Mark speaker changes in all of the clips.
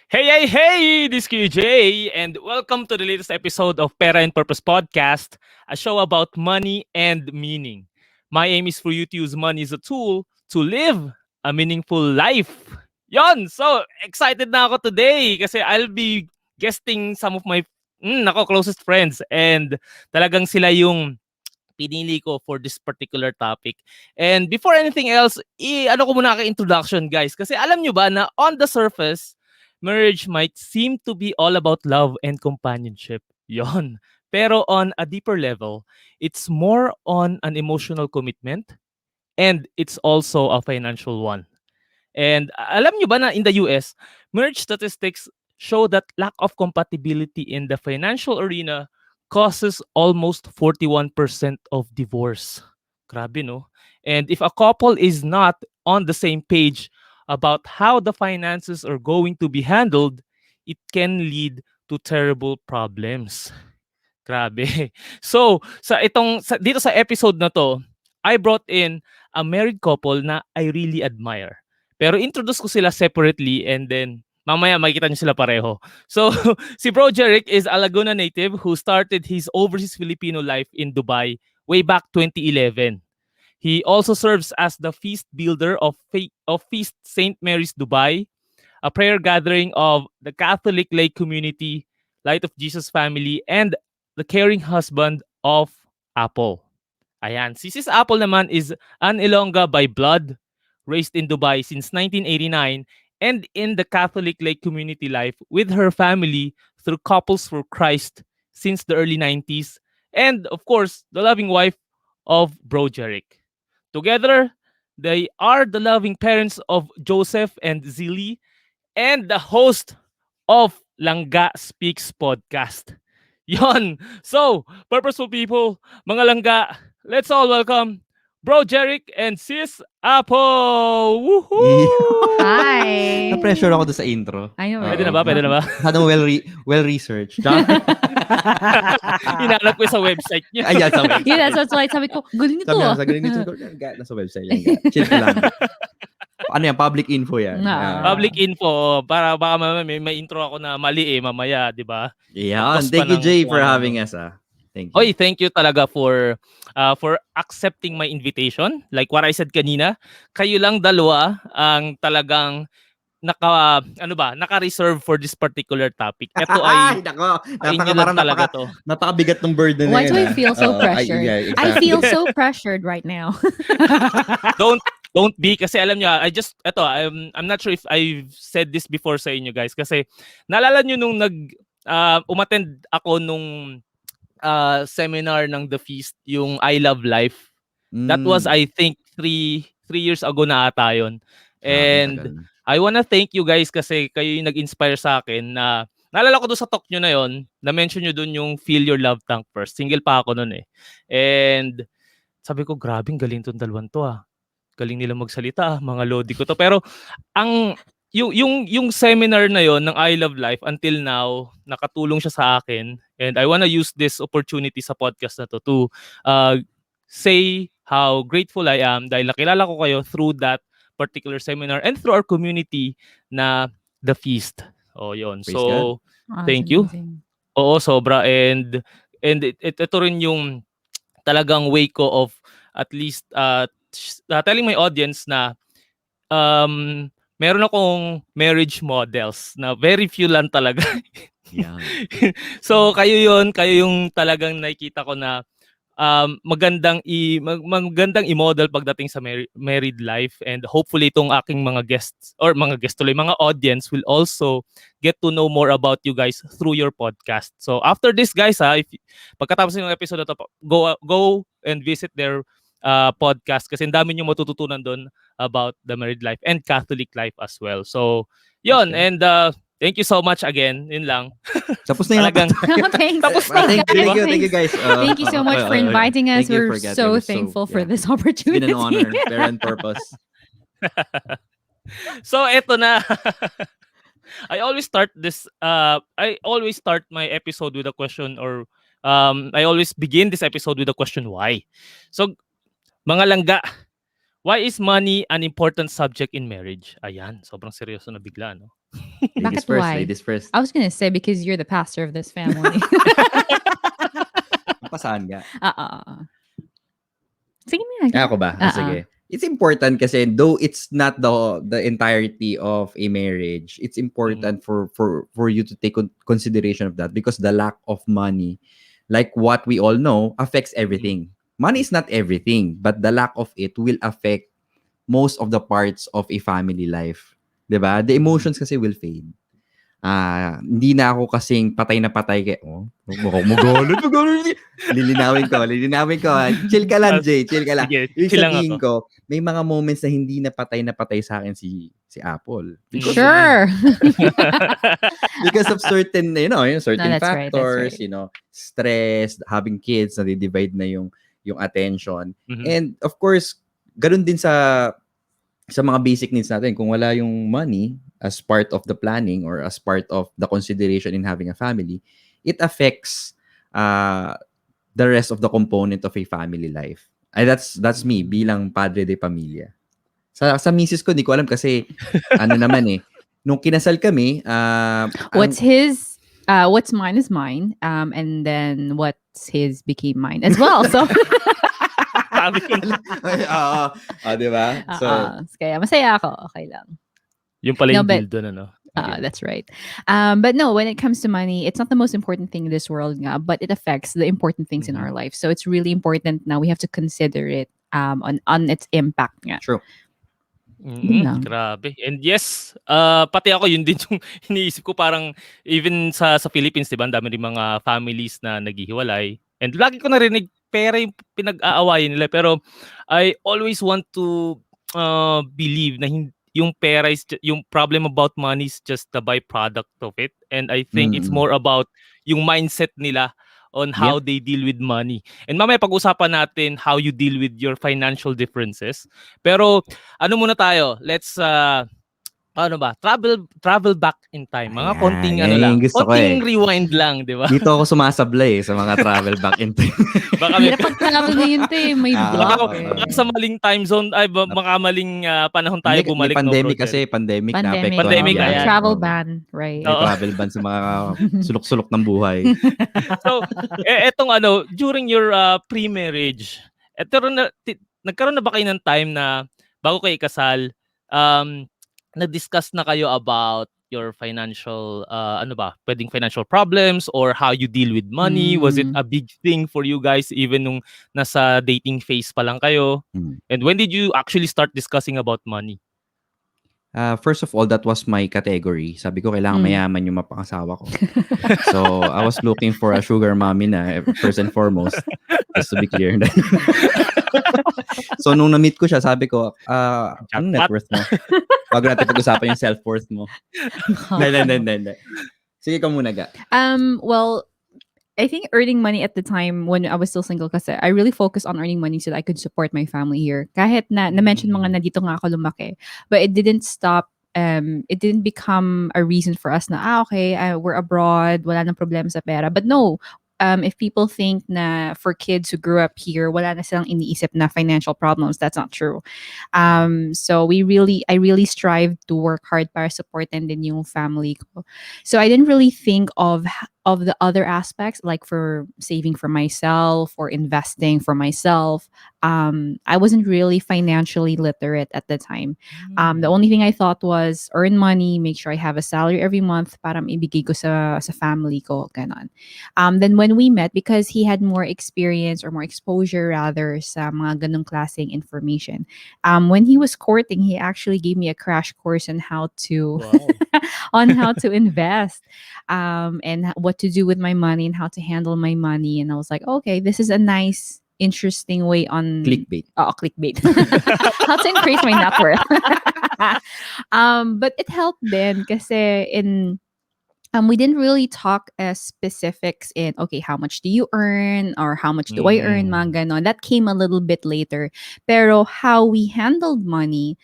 Speaker 1: Hey! This is QJ, and welcome to the latest episode of Pera and Purpose Podcast, a show about money and meaning. My aim is for you to use money as a tool to live a meaningful life. Yon! So, excited na ako today kasi I'll be guesting some of my closest friends and talagang sila yung pinili ko for this particular topic. And before anything else, ano ko muna ka-introduction guys. Kasi alam nyo ba na on the surface, marriage might seem to be all about love and companionship. Yon. Pero on a deeper level, it's more on an emotional commitment and it's also a financial one. And alam nyo ba na in the US, marriage statistics show that lack of compatibility in the financial arena causes almost 41% of divorce. Grabe, no? And if a couple is not on the same page about how the finances are going to be handled, it can lead to terrible problems. Grabe. So, dito sa episode na to, I brought in a married couple na I really admire. Pero introduce ko sila separately and then mamaya makikita niyo sila pareho. So, si Bro Jeric is a Laguna native who started his overseas Filipino life in Dubai way back 2011. He also serves as the feast builder of Feast St. Mary's Dubai, a prayer gathering of the Catholic lay community, Light of Jesus family, and the caring husband of Apple. Ayan. Si Sis Apple naman is an Ilongga by blood, raised in Dubai since 1989, and in the Catholic lay community life with her family through Couples for Christ since the early 90s, and of course, the loving wife of Bro Jeric. Together, they are the loving parents of Joseph and Zilly, and the host of Langga Speaks Podcast. Yon. So, purposeful people, mga langga, let's all welcome Bro Jeric and Sis Apo. Woohoo!
Speaker 2: Hi!
Speaker 3: Na-pressure ako doon sa intro.
Speaker 2: I know,
Speaker 1: Pwede
Speaker 2: right?
Speaker 1: na ba? Pwede na ba?
Speaker 3: Masyadong well-researched.
Speaker 1: Hinanap ko sa website niya.
Speaker 3: Ayan, sa website.
Speaker 2: Yeah, that's why sabi ko, galing nito
Speaker 3: Sabi
Speaker 2: ah.
Speaker 3: na, sa galing nito. Nasa website yan. Chill ka lang. Ano yan? Public info yan.
Speaker 1: Public info. Para baka may intro ako na mali mamaya, di ba?
Speaker 3: Yan.
Speaker 1: Tapos
Speaker 3: Thank
Speaker 1: pa
Speaker 3: you,
Speaker 1: ng
Speaker 3: Jay,
Speaker 1: kung
Speaker 3: for
Speaker 1: ano.
Speaker 3: having us. Thank you.
Speaker 1: Oy, thank you talaga for accepting my invitation. Like what I said kanina, kayo lang dalawa ang talagang naka-reserve for this particular topic. Ito ay
Speaker 3: nako.
Speaker 1: inyo lang talaga to.
Speaker 3: Napakabigat ng burden na
Speaker 2: Why
Speaker 3: yan.
Speaker 2: do I feel so pressured?
Speaker 3: exactly.
Speaker 2: I feel so pressured right now.
Speaker 1: Don't be kasi alam niyo, I'm not sure if I've said this before sa inyo guys kasi naalala niyo nung umattend ako nung seminar ng The Feast, yung I Love Life. That was I think 3 years ago na ata yun. And I wanna thank you guys kasi kayo yung nag-inspire sa akin na naalala ko doon sa talk nyo na yon, na-mention nyo doon yung Feel Your Love Tank First. Single pa ako noon eh. And sabi ko, grabing galing tong dalawang to ah. Galing nila magsalita, mga lodi ko to. Pero ang yung seminar na yon ng I Love Life until now, nakatulong siya sa akin. And I wanna use this opportunity sa podcast na to say how grateful I am dahil nakilala ko kayo through that particular seminar and through our community na The Feast. Oh, yon.
Speaker 3: Praise
Speaker 1: So,
Speaker 2: Oh,
Speaker 1: thank
Speaker 2: that's
Speaker 1: you.
Speaker 2: amazing.
Speaker 1: Oo, sobra. And ito rin yung talagang way ko of at least telling my audience na meron akong marriage models na very few lang talaga.
Speaker 3: Yeah.
Speaker 1: So, kayo yung talagang nakikita ko na magandang i-model pagdating sa married life, and hopefully itong aking mga guests mga audience will also get to know more about you guys through your podcast. So after this guys if pagkatapos ng episode na to, go and visit their podcast kasi ang dami niyo matututunan doon about the married life and Catholic life as well. So yun, and thank you so much again. Yun lang.
Speaker 3: Tapos na
Speaker 1: Talagang
Speaker 2: Thanks.
Speaker 1: Tapos na.
Speaker 3: Thank you guys.
Speaker 2: Thank you so much for inviting us.
Speaker 3: Thank you
Speaker 2: We're
Speaker 3: for getting
Speaker 2: so
Speaker 3: us.
Speaker 2: thankful for
Speaker 3: Yeah.
Speaker 2: this
Speaker 3: It's
Speaker 2: opportunity.
Speaker 3: been an honor. Fair and purpose.
Speaker 1: So eto na. I always start my episode with a question, or I always begin this episode with a question, why? So mga langga, why is money an important subject in marriage? Ayan, sobrang seryoso na bigla, no?
Speaker 3: Ladies
Speaker 2: Bakit
Speaker 3: first,
Speaker 2: why?
Speaker 3: ladies first.
Speaker 2: I was gonna say because you're the pastor of this family.
Speaker 3: Pasahan nga.
Speaker 2: Sige na.
Speaker 3: Ako ba? Sige. It's important kasi though it's not the entirety of a marriage, it's important for you to take consideration of that because the lack of money, like what we all know, affects everything. Money is not everything, but the lack of it will affect most of the parts of a family life. 'Di ba? The emotions kasi will fade. Hindi na ako kasing patay na patay kay mukhang magalit. Lilinawin ko. Chill ka lang, Jay. Chill ka lang.
Speaker 1: Sige,
Speaker 3: Ibig
Speaker 1: chill lang
Speaker 3: sabihin
Speaker 1: ako.
Speaker 3: ko, may mga moments na hindi na patay sa akin si Apple.
Speaker 2: Sure.
Speaker 3: Because of certain, certain
Speaker 2: No, that's right,
Speaker 3: factors,
Speaker 2: that's right.
Speaker 3: stress, having kids, na-divide na yung attention.
Speaker 1: Mhm.
Speaker 3: And of course, ganun din sa mga basic needs natin. Kung wala yung money as part of the planning or as part of the consideration in having a family, it affects the rest of the component of a family life. Ay, that's me bilang padre de pamilya. Sa misis ko, di ko alam kasi naman nung kinasal kami,
Speaker 2: What's mine is mine, and then what's his became mine as well. So,
Speaker 1: Sabi ko na.
Speaker 3: di ba? So,
Speaker 2: kaya masaya ako. Okay lang.
Speaker 1: Yung pala yung
Speaker 2: No, but-
Speaker 1: deal doon, ano?
Speaker 2: That's right. But no, when it comes to money, it's not the most important thing in this world, nga, but it affects the important things in our life. So it's really important now. We have to consider it on its impact. Nga.
Speaker 3: true.
Speaker 2: Yun lang.
Speaker 1: Grabe. And yes, pati ako yun din yung iniisip ko, parang even sa Philippines, 'di ba, ang dami rin mga families na naghihiwalay. And lagi ko narinig pera yung pinag-aawayan nila, pero I always want to believe na yung pera is yung problem about money is just the byproduct of it, and I think it's more about yung mindset nila on how they deal with money. And mamaya pag-usapan natin how you deal with your financial differences. Pero ano muna tayo? Let's travel back in time. Mga
Speaker 3: Ayan,
Speaker 1: konting
Speaker 3: yan yung gusto ko
Speaker 1: konting rewind lang, 'di ba?
Speaker 3: Dito ako sumasablay sa mga travel back in time.
Speaker 1: Baka may
Speaker 2: Hirap pag-travel ngayon, may block.
Speaker 1: baka sa maling time zone ay baka maling panahon tayo
Speaker 3: May
Speaker 1: bumalik, no, bro?
Speaker 3: pandemic kasi, pandemic na
Speaker 2: Pandemic.
Speaker 3: apektuhan
Speaker 1: Pandemic,
Speaker 3: ang biyahe.
Speaker 1: ayan.
Speaker 2: Travel
Speaker 3: Oo.
Speaker 2: ban, right?
Speaker 3: May
Speaker 1: Oo.
Speaker 3: travel ban sa mga sulok-sulok ng buhay.
Speaker 1: So, etong during your pre-marriage, nagkaroon na ba kayo ng time na bago kayo ikasal, na-discuss na kayo about your financial, pwedeng financial problems or how you deal with money? Was it a big thing for you guys even nung nasa dating phase pa lang kayo? And when did you actually start discussing about money?
Speaker 3: First of all, that was my category. Sabi ko, kailangan mayaman yung mapangasawa ko. So, I was looking for a sugar mommy na, first and foremost. Just to be clear. So, nung na-meet ko siya, sabi ko, anong net worth mo? Wag natin pag-usapan yung self-worth mo. Hindi. Sige ka muna, Ga.
Speaker 2: Well, I think earning money at the time when I was still single kasi I really focused on earning money so that I could support my family here. Kahit na-mention mga na dito nga ako lumaki. But it didn't stop. It didn't become a reason for us na, we're abroad, wala nang problema sa pera. But no, if people think na for kids who grew up here, wala na silang iniisip na financial problems, that's not true. So I really strive to work hard para supportin din yung family ko. So I didn't really think of the other aspects, like for saving for myself or investing for myself. I wasn't really financially literate at the time. The only thing I thought was earn money, make sure I have a salary every month para maibigay ko sa family ko, ganon. Then when we met, because he had more experience or more exposure rather sa mga ganong klaseng information, when he was courting, he actually gave me a crash course on how to on how to invest, and what to do with my money and how to handle my money. And I was like, okay, this is a nice, interesting way on
Speaker 3: Clickbait.
Speaker 2: Clickbait. How to increase my net worth. But it helped then kasi we didn't really talk specifics in, okay, how much do you earn or how much do I earn, mga ganon. That came a little bit later. Pero how we handled money,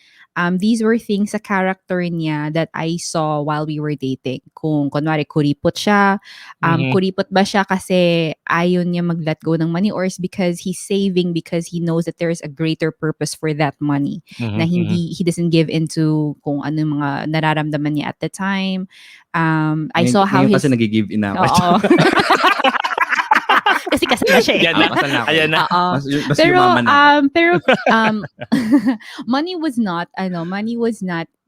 Speaker 2: these were things sa character niya that I saw while we were dating. Kung kunwari kuripot siya,
Speaker 1: Mhm.
Speaker 2: kuripot ba siya kasi ayaw niya mag-let go ng money, or is because he's saving because he knows that there's a greater purpose for that money, na
Speaker 1: Mhm. Mhm.
Speaker 2: he doesn't give into kung ano yung mga nararamdaman niya at the time. I saw how
Speaker 3: Ngayon kasi
Speaker 2: his
Speaker 3: nag-give in na ako.
Speaker 2: Oo. Kasi kasal na siya eh.
Speaker 1: Yan na.
Speaker 3: Kasal na ako.
Speaker 1: Ayan na.
Speaker 2: Oo.
Speaker 3: Mas
Speaker 2: Pero
Speaker 3: yumaman na ako.
Speaker 2: um money was not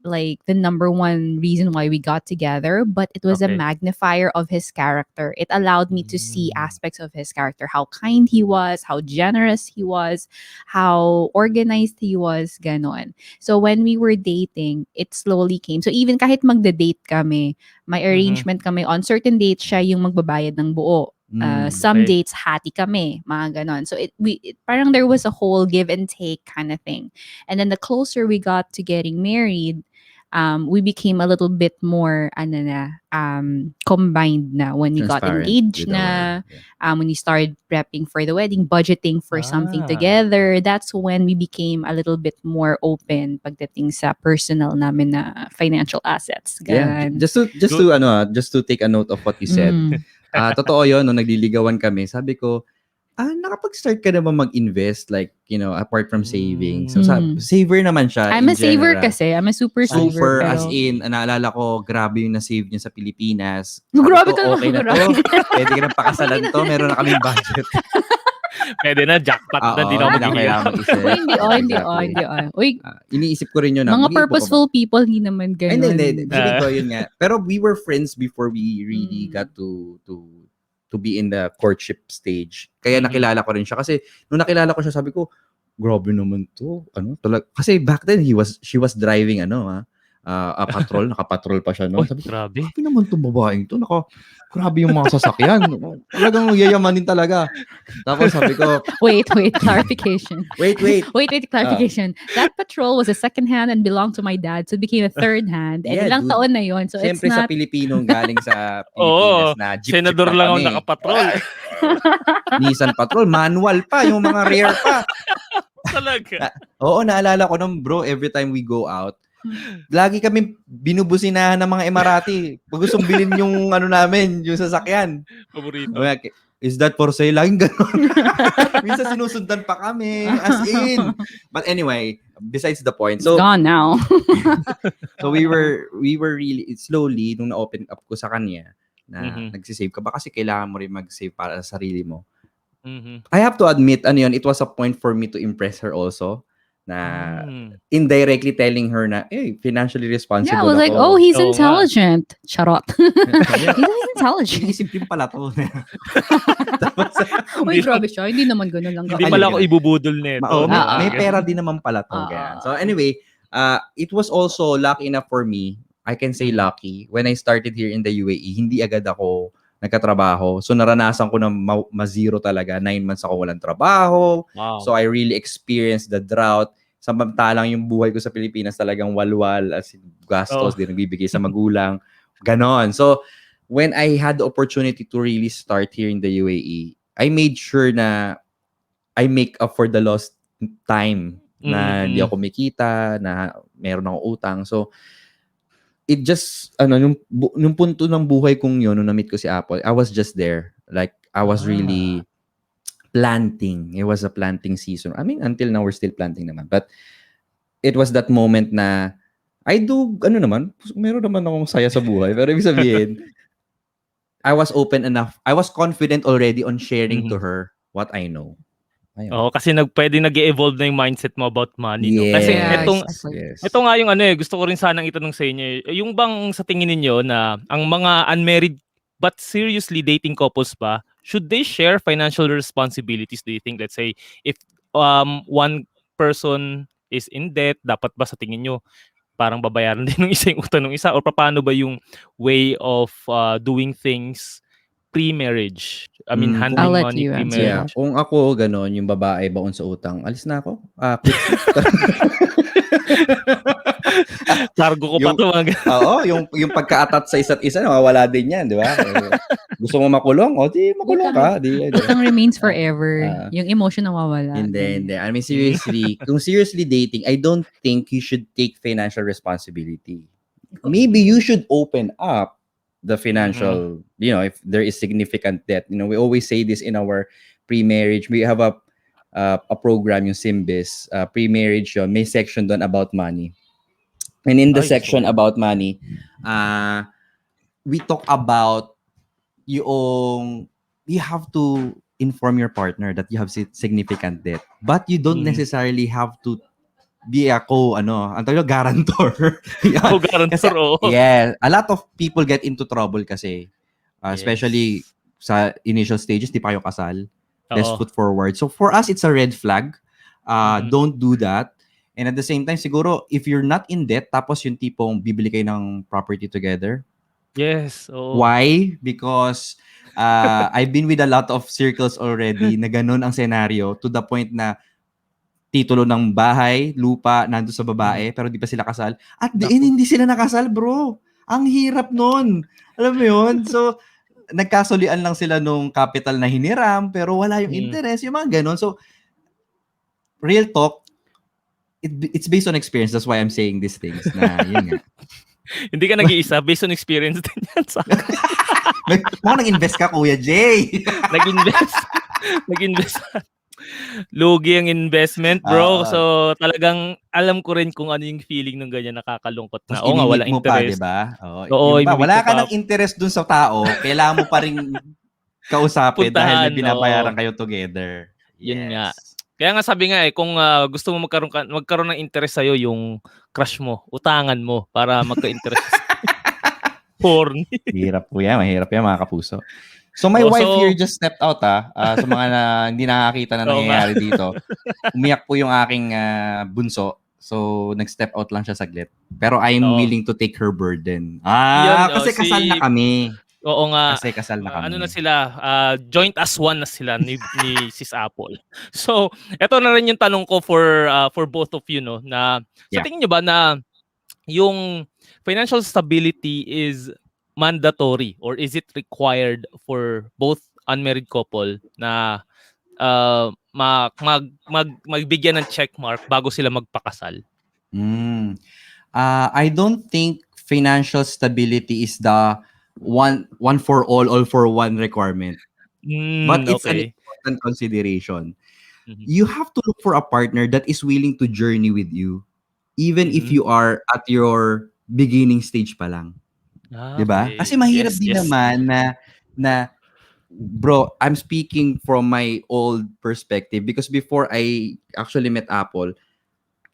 Speaker 2: like the number one reason why we got together, but it was a
Speaker 1: Okay.
Speaker 2: magnifier of his character. It allowed me to see
Speaker 1: Mm.
Speaker 2: aspects of his character, how kind he was, how generous he was, how organized he was, ganon. So when we were dating, it slowly came. So even kahit magda-date kami, may arrangement kami, on certain dates siya yung magbabayad ng buo. Some
Speaker 1: Okay.
Speaker 2: dates hati kami, mga ganon. So parang there was a whole give and take kind of thing. And then the closer we got to getting married, we became a little bit more combined na when we got
Speaker 3: Transparent
Speaker 2: engaged
Speaker 3: with the
Speaker 2: na,
Speaker 3: word. Yeah.
Speaker 2: when we started prepping for the wedding, budgeting for something
Speaker 1: Ah.
Speaker 2: together. That's when we became a little bit more open pagdating sa personal namin na financial assets.
Speaker 3: Yeah,
Speaker 2: Ganon.
Speaker 3: just to take a note of what you said.
Speaker 2: Mm.
Speaker 3: Totoo 'yon, nung nagliligawan kami, sabi ko, nakapag-start ka na ba mag-invest, like, apart from saving? So saver naman siya
Speaker 2: I'm
Speaker 3: in
Speaker 2: a saver
Speaker 3: general.
Speaker 2: kasi. I'm a super saver.
Speaker 3: Super, as
Speaker 2: Pero,
Speaker 3: in, naalala ko, grabe yung na-save niya sa Pilipinas.
Speaker 2: Grabe
Speaker 3: Sabi ko,
Speaker 2: ka
Speaker 3: okay na
Speaker 2: naman,
Speaker 3: to.
Speaker 2: grabe.
Speaker 3: Pwede ka nang pakasalan to. Meron na kaming budget.
Speaker 1: Pwede na, jackpot na,
Speaker 3: Oo,
Speaker 1: di na ako
Speaker 3: hindi na kailangan
Speaker 1: maghihirap.
Speaker 3: mag-isip.
Speaker 2: Uy, hindi
Speaker 3: Exactly.
Speaker 2: hindi. Uy,
Speaker 3: Iniisip ko rin yun na,
Speaker 2: mga
Speaker 3: mag-iipon ka ba?
Speaker 2: purposeful people, hindi naman
Speaker 3: Ay, hindi.
Speaker 2: ganun.
Speaker 3: Sabi ko, yun nga. Pero we were friends before we really
Speaker 2: Mm.
Speaker 3: got to be in the courtship stage. Kaya
Speaker 1: Mhm.
Speaker 3: nakilala ko rin siya. Kasi nung nakilala ko siya, sabi ko, grabe naman to. Kasi back then, she was driving, a patrol. Nakapatrol pa siya noon.
Speaker 1: Uy,
Speaker 3: Sabi ko,
Speaker 1: grabe.
Speaker 3: grabe naman tong babaeng to. Grabe yung mga sasakyan. Talagang yayamanin talaga. Tapos sabi ko,
Speaker 2: Wait, clarification.
Speaker 3: wait.
Speaker 2: Clarification. That patrol was a second hand and belonged to my dad, so it became a third hand. And
Speaker 3: Yeah,
Speaker 2: ilang
Speaker 3: dude.
Speaker 2: taon na yon, so it's
Speaker 3: Siyempre sa
Speaker 2: not...
Speaker 3: Pilipinong galing sa
Speaker 1: Oo.
Speaker 3: Pilipinas na jeep
Speaker 1: Senador
Speaker 3: lang
Speaker 1: lang ako
Speaker 3: kami.
Speaker 1: nakapatrol.
Speaker 3: Nissan Patrol, manual pa, yung mga rare pa.
Speaker 1: Talaga.
Speaker 3: Oo, naalala ko nung bro, every time we go out, lagi kami binubusinahan ng mga Emirati. Pag gustong bilhin yung namin, yung sasakyan.
Speaker 1: Paborito.
Speaker 3: Is that for sale? Laging gano'n. Minsan sinusundan pa kami, as in. But anyway, besides the point.
Speaker 2: It's gone now.
Speaker 3: So we were really slowly nung na-open up ko sa kanya na nagsisave ka ba kasi kailangan mo rin mag-save para sa sarili mo.
Speaker 1: Mhm.
Speaker 3: I have to admit, it was a point for me to impress her also na indirectly telling her na, financially responsible
Speaker 2: Yeah, I was like,
Speaker 3: ako.
Speaker 2: oh, he's
Speaker 1: Oo nga.
Speaker 2: intelligent. Charot. He's intelligent.
Speaker 3: Iisip din pala to.
Speaker 2: Uy, grabe siya. Hindi naman ganun lang.
Speaker 1: Hindi
Speaker 3: Ay,
Speaker 1: pala
Speaker 3: hindi
Speaker 1: ako ibubudol nito.
Speaker 3: may pera din naman pala to. Ganyan. So anyway, it was also lucky enough for me. I can say lucky. When I started here in the UAE, hindi agad ako nagkatrabaho. So naranasan ko na ma-zero talaga. 9 months ako walang trabaho.
Speaker 1: Wow.
Speaker 3: So I really experienced the drought. Samantalang yung buhay ko sa Pilipinas talagang walwal, as in gastos, din nagbibigay sa magulang. Ganon. So when I had the opportunity to really start here in the UAE, I made sure na I make up for the lost time na hindi ako kumikita, na meron akong utang. So it just, nung punto ng buhay kong yun, nung na-meet ko si Apple, I was just there. Like, I was really planting. It was a planting season. I mean, until now, we're still planting naman. But it was that moment na, meron naman akong saya sa buhay. Pero ibig sabihin, I was open enough. I was confident already on sharing to her what I know. Ayun.
Speaker 1: Oo, kasi pwede nag-evolve na yung mindset mo about money, no?
Speaker 3: Yes.
Speaker 1: Kasi
Speaker 2: Yes.
Speaker 1: ito nga yung gusto ko rin sanang itanong sa inyo. Yung bang sa tingin niyo na ang mga unmarried but seriously dating couples ba, should they share financial responsibilities? Do you think, let's say, if one person is in debt, dapat ba sa tingin nyo parang babayaran din ng isa yung utang ng isa? Or paano ba yung way of doing things pre-marriage? I mean,
Speaker 3: Hmm,
Speaker 2: I'll
Speaker 1: handling
Speaker 2: let
Speaker 1: money
Speaker 2: you answer
Speaker 3: yeah,
Speaker 2: that.
Speaker 1: pre-marriage.
Speaker 3: kung ako gano'n, yung babae baon sa utang, alis na ako. Quit sleep.
Speaker 1: Cargo ko pa
Speaker 3: Yung
Speaker 1: 'to, mga ganun.
Speaker 3: oo, yung pagka-attach sa isa't isa nawawala din 'yan, 'di ba? Gusto mo makulong, o 'di makulong
Speaker 2: Utang,
Speaker 3: ka, 'di 'di ba?
Speaker 2: utang remains
Speaker 3: Ah,
Speaker 2: forever.
Speaker 3: ah,
Speaker 2: Yung emotion nawawala.
Speaker 3: hindi,
Speaker 2: Ganun.
Speaker 3: hindi. I mean
Speaker 1: Hmm,
Speaker 3: seriously, kung seriously dating, I don't think you should take financial responsibility. Maybe
Speaker 1: mm,
Speaker 3: you should open up the
Speaker 1: mhm.
Speaker 3: financial, if there is significant debt. We always say this in our pre-marriage. We have a program, yung Simbis, pre-marriage yun, may section doon about money. And in the
Speaker 1: Ay, gusto ko
Speaker 3: section
Speaker 1: 'yan.
Speaker 3: about money, we talk about yung you have to inform your partner that you have significant debt, but you don't
Speaker 1: Mhm.
Speaker 3: necessarily have to be ang tawag guarantor. Yan. Kasi,
Speaker 1: Co-guarantor, oo.
Speaker 3: yeah, a lot of people get into trouble kasi, especially
Speaker 1: Yes.
Speaker 3: sa initial stages, di pa kayo kasal. Best
Speaker 1: Oo.
Speaker 3: foot forward. So for us, it's a red flag.
Speaker 1: Mhm.
Speaker 3: Don't do that. And at the same time, siguro, if you're not in debt, tapos yung tipong bibili kayo ng property together,
Speaker 1: Yes, oo.
Speaker 3: why? Because I've been with a lot of circles already na ganun ang scenario to the point na titulo ng bahay, lupa, nandun sa
Speaker 1: Mhm.
Speaker 3: babae, pero di pa sila kasal. At the end,
Speaker 1: Naku.
Speaker 3: hindi sila nakasal, bro. Ang hirap nun. Alam mo yun? So, nagkasulian lang sila nung capital na hiniram, pero wala yung
Speaker 1: Mm.
Speaker 3: interest, yung mga ganun. So, real talk, it's based on experience. That's why I'm saying these things na yun nga.
Speaker 1: Hindi ka nag-iisa, based on experience din 'yan sa'kin.
Speaker 3: Mukhang nag-invest ka, Kuya Jay.
Speaker 1: Nag-invest. Nag-invest. Lugi ang investment, bro.
Speaker 3: Oo.
Speaker 1: So, talagang alam ko rin kung ano yung feeling ng ganyan, nakakalungkot
Speaker 3: Tapos
Speaker 1: na, oo nga,
Speaker 3: imimik
Speaker 1: walang
Speaker 3: mo pa, 'di
Speaker 1: interest.
Speaker 3: ba? Oo,
Speaker 1: Oo,
Speaker 3: yung ba,
Speaker 1: imimik
Speaker 3: wala
Speaker 1: mo
Speaker 3: ka
Speaker 1: pa,
Speaker 3: ng interest dun sa tao, kailangan mo pa ring kausapin dahil may
Speaker 1: puntahan, oo.
Speaker 3: binabayaran kayo together.
Speaker 1: Yun nga.
Speaker 3: Yes.
Speaker 1: Kaya nga sabi nga, kung, gusto mo magkaroon ng interest sa'yo yung crush mo, utangan mo para magka-interest. Horny.
Speaker 3: Mahirap yan mga kapuso. So my
Speaker 1: Oh,
Speaker 3: wife here
Speaker 1: so
Speaker 3: just stepped out sa mga na hindi nakakita na
Speaker 1: oo nga.
Speaker 3: nangyayari dito. Umiyak po yung aking bunso. So nag-step out lang siya saglit. Pero I'm
Speaker 1: Oo.
Speaker 3: willing to take her burden.
Speaker 1: Yun,
Speaker 3: Kasi kasal na kami.
Speaker 1: oo nga,
Speaker 3: Kasi kasal na
Speaker 1: ano na
Speaker 3: kami.
Speaker 1: sila, joint as one na sila ni Sis Apple. So, eto na rin yung tanong ko for both of you, no, na sa
Speaker 3: Yeah.
Speaker 1: tingin niyo ba na yung financial stability is mandatory or is it required for both unmarried couple na magbigyan ng check mark bago sila magpakasal?
Speaker 3: Mm. I don't think financial stability is the one for all for one requirement. But it's an
Speaker 1: Okay.
Speaker 3: important consideration.
Speaker 1: Mhm.
Speaker 3: You have to look for a partner that is willing to journey with you, even if
Speaker 1: Mhm.
Speaker 3: you are at your beginning stage pa lang. 'Di ba? Kasi
Speaker 1: Okay.
Speaker 3: mahirap
Speaker 1: Yes,
Speaker 3: din
Speaker 1: yes.
Speaker 3: naman na bro, I'm speaking from my old perspective because before I actually met Apple,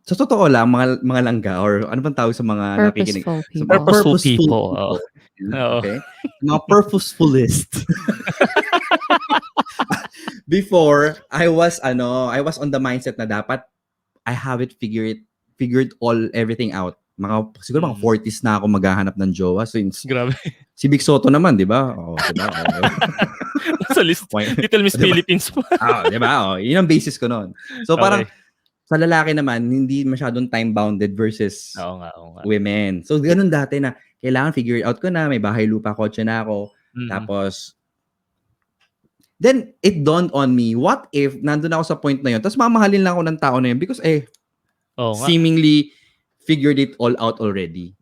Speaker 3: sa totoo lang, mga langga or ano bang tawag sa mga nakikinig?
Speaker 2: Purposeful
Speaker 3: Sa mga
Speaker 2: people.
Speaker 1: Purposeful
Speaker 3: purposeful
Speaker 1: people, oo.
Speaker 3: people.
Speaker 1: Oo.
Speaker 3: Okay? Mga purposefulist. Before, I was on the mindset na dapat I have it figured everything out. Siguro mga
Speaker 1: Mm.
Speaker 3: 40s na ako maghahanap ng jowa since
Speaker 1: Grabe.
Speaker 3: si Big Soto naman, 'di ba? Oh, 'di ba? Oh.
Speaker 1: Sa list,
Speaker 3: Why-
Speaker 1: Little Miss
Speaker 3: 'Di ba?
Speaker 1: Philippines pa.
Speaker 3: 'Di ba? Oh, 'yun ang basis ko noon. So parang
Speaker 1: Okay.
Speaker 3: sa lalaki naman, hindi masyadong time bounded versus
Speaker 1: Oo nga, oo nga.
Speaker 3: women. So ganun dati na kailangan figure it out ko na, may bahay lupa, kotse na ako.
Speaker 1: Mhm.
Speaker 3: Tapos then it dawned on me, what if nandun ako sa point na yun, tapos mamahalin lang ako ng tao na yun because
Speaker 1: Oo nga.
Speaker 3: seemingly figured it all out already.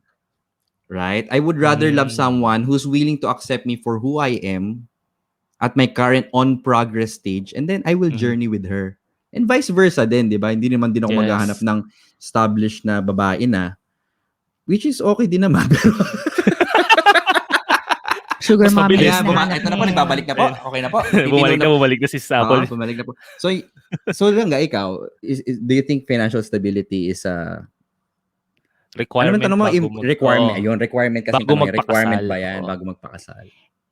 Speaker 3: Right? I would rather love
Speaker 1: Hmm.
Speaker 3: someone who's willing to accept me for who I am at my current on progress stage and then I will
Speaker 1: Mhm.
Speaker 3: journey with her. And vice versa din, di ba? Hindi naman din ako maghahanap
Speaker 1: Yes.
Speaker 3: ng established na babae na, which is okay din naman.
Speaker 2: Sugar
Speaker 1: Mas
Speaker 2: mommy
Speaker 1: mabilis.
Speaker 2: yung hinahanap
Speaker 3: Ito na po,
Speaker 2: niya.
Speaker 3: nagbabalik na po. Okay na po.
Speaker 1: Bumalik na si Apple.
Speaker 3: Bumalik na po. So Langga, ikaw, do you think financial stability is a ano man
Speaker 1: Requirement
Speaker 3: tanong mo?
Speaker 1: bago
Speaker 3: Requirement.
Speaker 1: oo,
Speaker 3: Ayun, requirement kasi
Speaker 1: bago
Speaker 3: tanong requirement
Speaker 1: magpakasal,
Speaker 3: ba yan
Speaker 1: oo.
Speaker 3: bago magpakasal?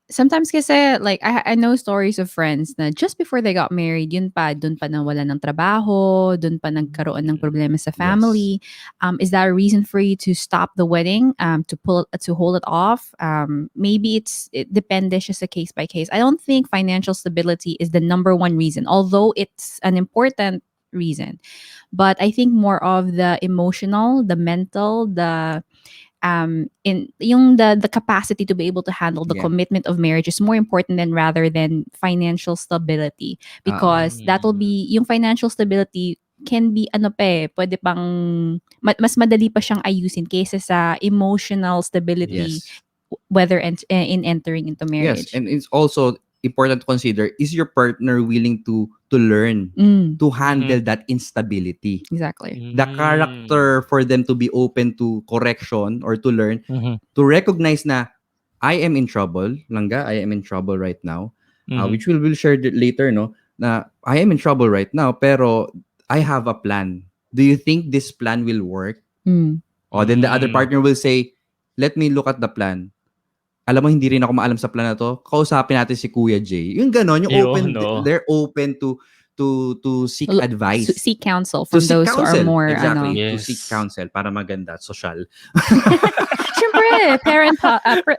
Speaker 2: Sometimes kasi, like, I know stories of friends na just before they got married, dun pa nawala ng trabaho, dun pa nagkaroon ng problema sa
Speaker 3: Yes.
Speaker 2: family. Is that a reason for you to stop the wedding, to hold it off? Maybe it depende siya sa case by case. I don't think financial stability is the number one reason, although it's an important reason. But I think more of the emotional, the mental, in yung the capacity to be able to handle the
Speaker 3: Yeah.
Speaker 2: commitment of marriage is more important than rather than financial stability,
Speaker 3: Oo.
Speaker 2: because that will be yung financial stability can be ano pa pwede pang mas madali pa siyang ayusin kaysa sa emotional stability,
Speaker 3: Yes.
Speaker 2: whether in entering into
Speaker 3: Yes,
Speaker 2: marriage.
Speaker 3: and it's also important to consider, is your partner willing to learn to
Speaker 1: Mhm.
Speaker 3: handle that instability?
Speaker 2: Exactly.
Speaker 3: The
Speaker 1: Mm.
Speaker 3: character for them to be open to correction or to learn,
Speaker 1: Mhm.
Speaker 3: to recognize na I am in trouble, Langga, I am in trouble right now,
Speaker 1: Mhm.
Speaker 3: which we'll share later, no? Na I am in trouble right now, pero I have a plan. Do you think this plan will work?
Speaker 2: Mm.
Speaker 3: Or then the other
Speaker 1: Mm.
Speaker 3: partner will say, let me look at the plan. Alam mo, hindi rin ako maalam sa plan na to. Kausapin natin si Kuya Jay. Yung ganon, yung
Speaker 1: Yun,
Speaker 3: open,
Speaker 1: 'no?
Speaker 3: they're open to seek advice.
Speaker 2: Seek counsel
Speaker 3: To
Speaker 2: from
Speaker 3: seek
Speaker 2: those who are
Speaker 3: counsel.
Speaker 2: more ano.
Speaker 3: Exactly. To seek
Speaker 1: Yes.
Speaker 3: counsel para maganda at social.
Speaker 2: Siyempre,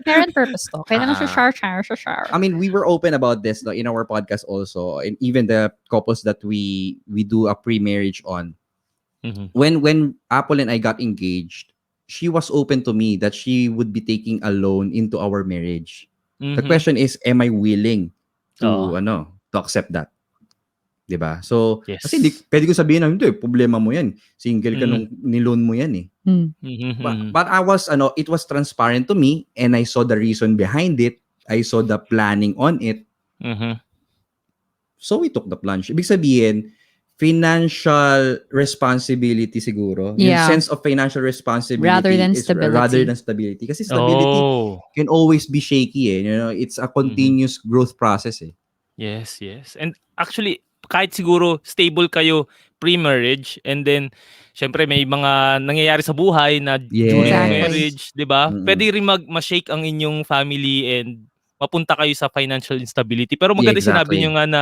Speaker 2: parent purpose to. Kailangan siya
Speaker 3: Ah,
Speaker 2: share.
Speaker 3: I mean, we were open about this, no, in our podcast also, and even the couples that we do a pre-marriage on.
Speaker 1: Mhm.
Speaker 3: When Apple and I got engaged, she was open to me that she would be taking a loan into our marriage. The
Speaker 1: Mhm.
Speaker 3: question is, am I willing
Speaker 1: Oo.
Speaker 3: to accept that? 'Di ba? So, kasi
Speaker 1: Yes.
Speaker 3: pwede ko sabihin na, hindi, problema mo 'yan. Single ka
Speaker 1: Mhm.
Speaker 3: nung niloan mo 'yan eh.
Speaker 2: Mm.
Speaker 1: Mhm,
Speaker 3: But,
Speaker 1: mhm.
Speaker 3: but I was it was transparent to me, and I saw the reason behind it. I saw the planning on it.
Speaker 1: Mhm.
Speaker 3: So we took the plunge. Ibig sabihin, financial responsibility siguro. Yung
Speaker 2: Yeah,
Speaker 3: sense of financial
Speaker 2: rather
Speaker 3: responsibility
Speaker 2: than
Speaker 3: is rather
Speaker 2: stability.
Speaker 3: than stability. Kasi stability
Speaker 1: Oh.
Speaker 3: can always be shaky eh. You know, it's a
Speaker 1: Mhm.
Speaker 3: continuous growth process eh.
Speaker 1: Yes, yes. And actually, kahit siguro stable kayo pre-marriage and then syempre may mga nangyayari sa buhay na during
Speaker 2: Exactly.
Speaker 3: Yes.
Speaker 1: marriage, 'di ba?
Speaker 3: Mm-mm.
Speaker 1: Pwede rin ma-shake ang inyong family and mapunta kayo sa financial instability. Pero
Speaker 3: Yeah,
Speaker 1: maganda sinabi niyo
Speaker 3: exactly.
Speaker 1: nga na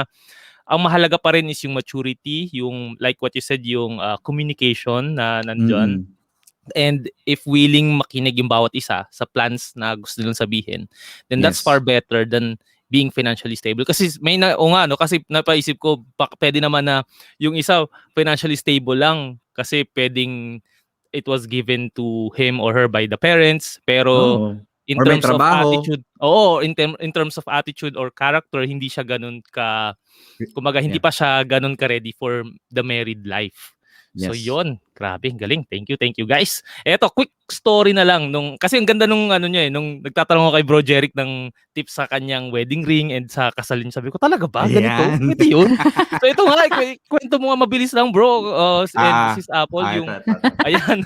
Speaker 1: ang mahalaga pa rin is yung maturity, yung like what you said, yung communication na nandiyan.
Speaker 3: Mm-mm.
Speaker 1: And if willing makinig yung bawat isa sa plans na gusto nilang sabihin, then that's far
Speaker 3: Yes.
Speaker 1: better than being financially stable. Kasi may na o nga no, kasi napaisip ko pwede naman na yung isa financially stable lang kasi pwedeng it was given to him or her by the parents, pero
Speaker 3: Oo.
Speaker 1: in
Speaker 3: Or may
Speaker 1: terms of
Speaker 3: trabaho.
Speaker 1: attitude, in terms of attitude or character, hindi siya ganun ka, kumbaga hindi
Speaker 3: Yeah.
Speaker 1: pa siya ganun ka ready for the married life. So
Speaker 3: Yes.
Speaker 1: yon, grabe, galing. Thank you guys. Eto, quick story na lang nung kasi ang ganda nung ano niya nung nagtatanong ako kay Bro Jeric ng tips sa kanyang wedding ring and sa kasal niya. Sabi ko, talaga ba? Ganito?
Speaker 3: Ayan.
Speaker 1: Pwede yun? So ito nga, kwento mo nga mabilis lang, bro. And
Speaker 3: Ah,
Speaker 1: sis Apple,
Speaker 3: ito,
Speaker 1: yung
Speaker 3: ito, ito.
Speaker 1: ayan,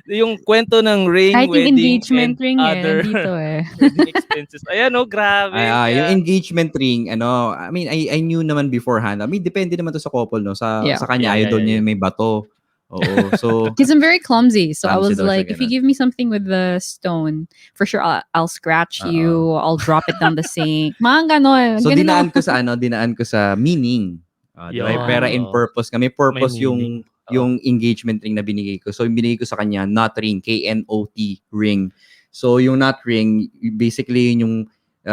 Speaker 1: yung kwento ng ring,
Speaker 2: Kahit yung
Speaker 1: wedding, and
Speaker 2: engagement ring
Speaker 1: other
Speaker 2: nandito eh.
Speaker 1: wedding expenses. Ayan, oh, grabe.
Speaker 3: Yung
Speaker 1: Kaya,
Speaker 3: engagement ring, I mean, I knew naman beforehand. I mean, depende naman to sa couple, no? Sa
Speaker 2: Yeah.
Speaker 3: kanya,
Speaker 1: yeah,
Speaker 3: idol
Speaker 1: yeah,
Speaker 3: niya
Speaker 1: yeah.
Speaker 3: yung may bato. Oo. So,
Speaker 2: Because I'm very clumsy. So I
Speaker 3: clumsy
Speaker 2: was
Speaker 3: daw siya,
Speaker 2: like, if you
Speaker 3: ganun.
Speaker 2: give me something with the stone, for sure I'll scratch
Speaker 3: Oo.
Speaker 2: you. I'll drop it down the sink. Mga ganon.
Speaker 3: So,
Speaker 2: Ganun ako.
Speaker 3: dinaan ko sa meaning. Di ba?
Speaker 1: Yon,
Speaker 3: Pera in
Speaker 1: oh.
Speaker 3: purpose. May
Speaker 1: May
Speaker 3: purpose
Speaker 1: meaning.
Speaker 3: yung engagement ring na binigay ko. So, yung binigay ko sa kanya, knot ring, KNOT ring. So, yung knot ring, basically, yun yung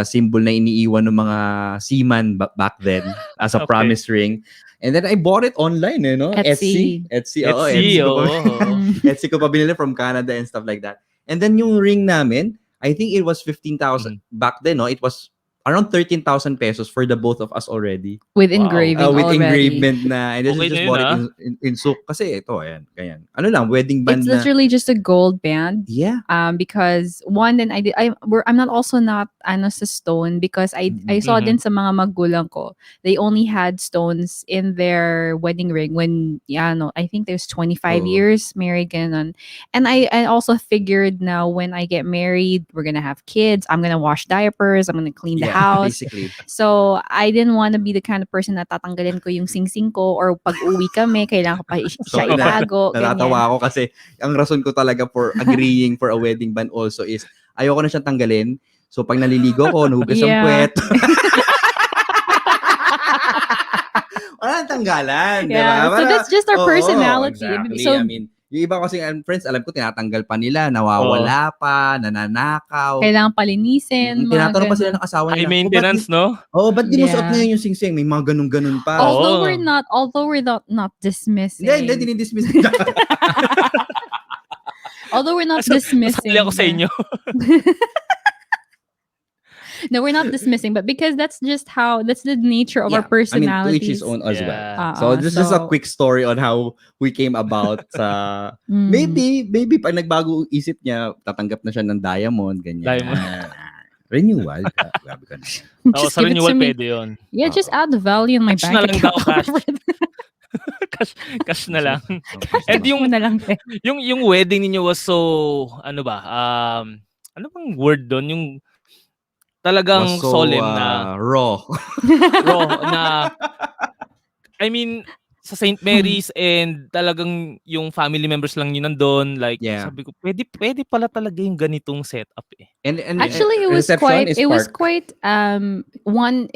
Speaker 3: symbol na iniiwan ng mga seaman back then as a
Speaker 1: Okay.
Speaker 3: promise ring. And then I bought it online,
Speaker 2: Etsy.
Speaker 3: Etsy, oo,
Speaker 1: Etsy,
Speaker 3: Etsy ko pa.
Speaker 1: oo.
Speaker 3: Etsy ko pa binili from Canada and stuff like that. And then yung ring namin, I think it was 15,000
Speaker 1: Mhm.
Speaker 3: back then, no? It was around 13,000 pesos for the both of us already.
Speaker 2: With
Speaker 1: Wow.
Speaker 2: engraving
Speaker 3: With
Speaker 2: already.
Speaker 3: engravement na, and this is
Speaker 1: Okay na
Speaker 3: just
Speaker 1: yun,
Speaker 3: bought it
Speaker 1: ah.
Speaker 3: in Souk. Kasi ito, ayan, ganyan. Ano lang, wedding
Speaker 2: It's
Speaker 3: band na,
Speaker 2: literally just a gold band.
Speaker 3: yeah.
Speaker 2: Because one, then I'm not also not ano sa stone, because I saw
Speaker 1: Mhm.
Speaker 2: din sa mga magulang ko, they only had stones in their wedding ring when I think there's 25
Speaker 3: Oo.
Speaker 2: years married ganon. And I also figured now when I get married, we're gonna have kids, I'm gonna wash diapers, I'm gonna clean the
Speaker 3: Yeah,
Speaker 2: house.
Speaker 3: basically.
Speaker 2: So I didn't want to be the kind of person na tatanggalin ko yung singsing ko, or pag uwi kami kailangan ko pa
Speaker 3: So,
Speaker 2: siya itago ganyan.
Speaker 3: natatawa ako kasi ang rason ko talaga for agreeing for a wedding band also is ayoko na siyang tanggalin. So, pag naliligo ko, nahugas ang
Speaker 2: Yeah.
Speaker 3: puwet. Walang tanggalan, di
Speaker 2: Yeah,
Speaker 3: ba?
Speaker 2: so that's just our
Speaker 3: Oo,
Speaker 2: personality.
Speaker 3: exactly.
Speaker 2: So,
Speaker 3: I mean, yung iba kasi friends, alam ko tinatanggal pa nila,
Speaker 1: Oo.
Speaker 3: nawawala pa, nananakaw.
Speaker 2: kailangan palinisin, mga
Speaker 3: Tinatanong pa sila
Speaker 2: ganun.
Speaker 3: ng asawa
Speaker 1: High
Speaker 3: nila,
Speaker 1: maintenance, no?
Speaker 3: ba't di mo suot
Speaker 2: Yeah.
Speaker 3: ngayon yung singsing? May mga ganun-ganun pa.
Speaker 2: Although
Speaker 1: Oo.
Speaker 2: we're not dismissing.
Speaker 3: Hindi, dinidismiss.
Speaker 2: Although we're not
Speaker 1: Kasali
Speaker 2: dismissing.
Speaker 1: ako sa inyo.
Speaker 2: No, we're not dismissing, but because that's the nature of our
Speaker 3: I mean, to each
Speaker 2: personalities.
Speaker 3: his own as well.
Speaker 1: Yeah.
Speaker 3: So, this is just a quick story on how we came about sa... Maybe pag nagbago isip niya, tatanggap na siya ng diamond, ganyan.
Speaker 1: Diamond.
Speaker 3: Renewal. Grabe ka na.
Speaker 1: Oo,
Speaker 2: Just
Speaker 1: sa
Speaker 2: give it to
Speaker 1: renewal
Speaker 2: me.
Speaker 1: pwede yun.
Speaker 2: Yeah, just add the value in my
Speaker 1: Cash na
Speaker 2: bank
Speaker 1: lang
Speaker 2: account.
Speaker 1: daw, cash. Cash na lang. And
Speaker 2: Cash mo na lang, eh.
Speaker 1: yung wedding ninyo was so, ano ba, ano bang word doon? Yung talagang
Speaker 3: Was so
Speaker 1: solemn na
Speaker 3: raw.
Speaker 1: raw na, I mean, sa St. Mary's and talagang yung family members lang yun nandun. Like,
Speaker 3: Yeah.
Speaker 1: sabi ko, pwede pala talaga yung ganitong setup eh.
Speaker 3: And
Speaker 2: Actually, it was
Speaker 3: reception
Speaker 2: quite.
Speaker 3: is
Speaker 2: It was
Speaker 3: park.
Speaker 2: quite.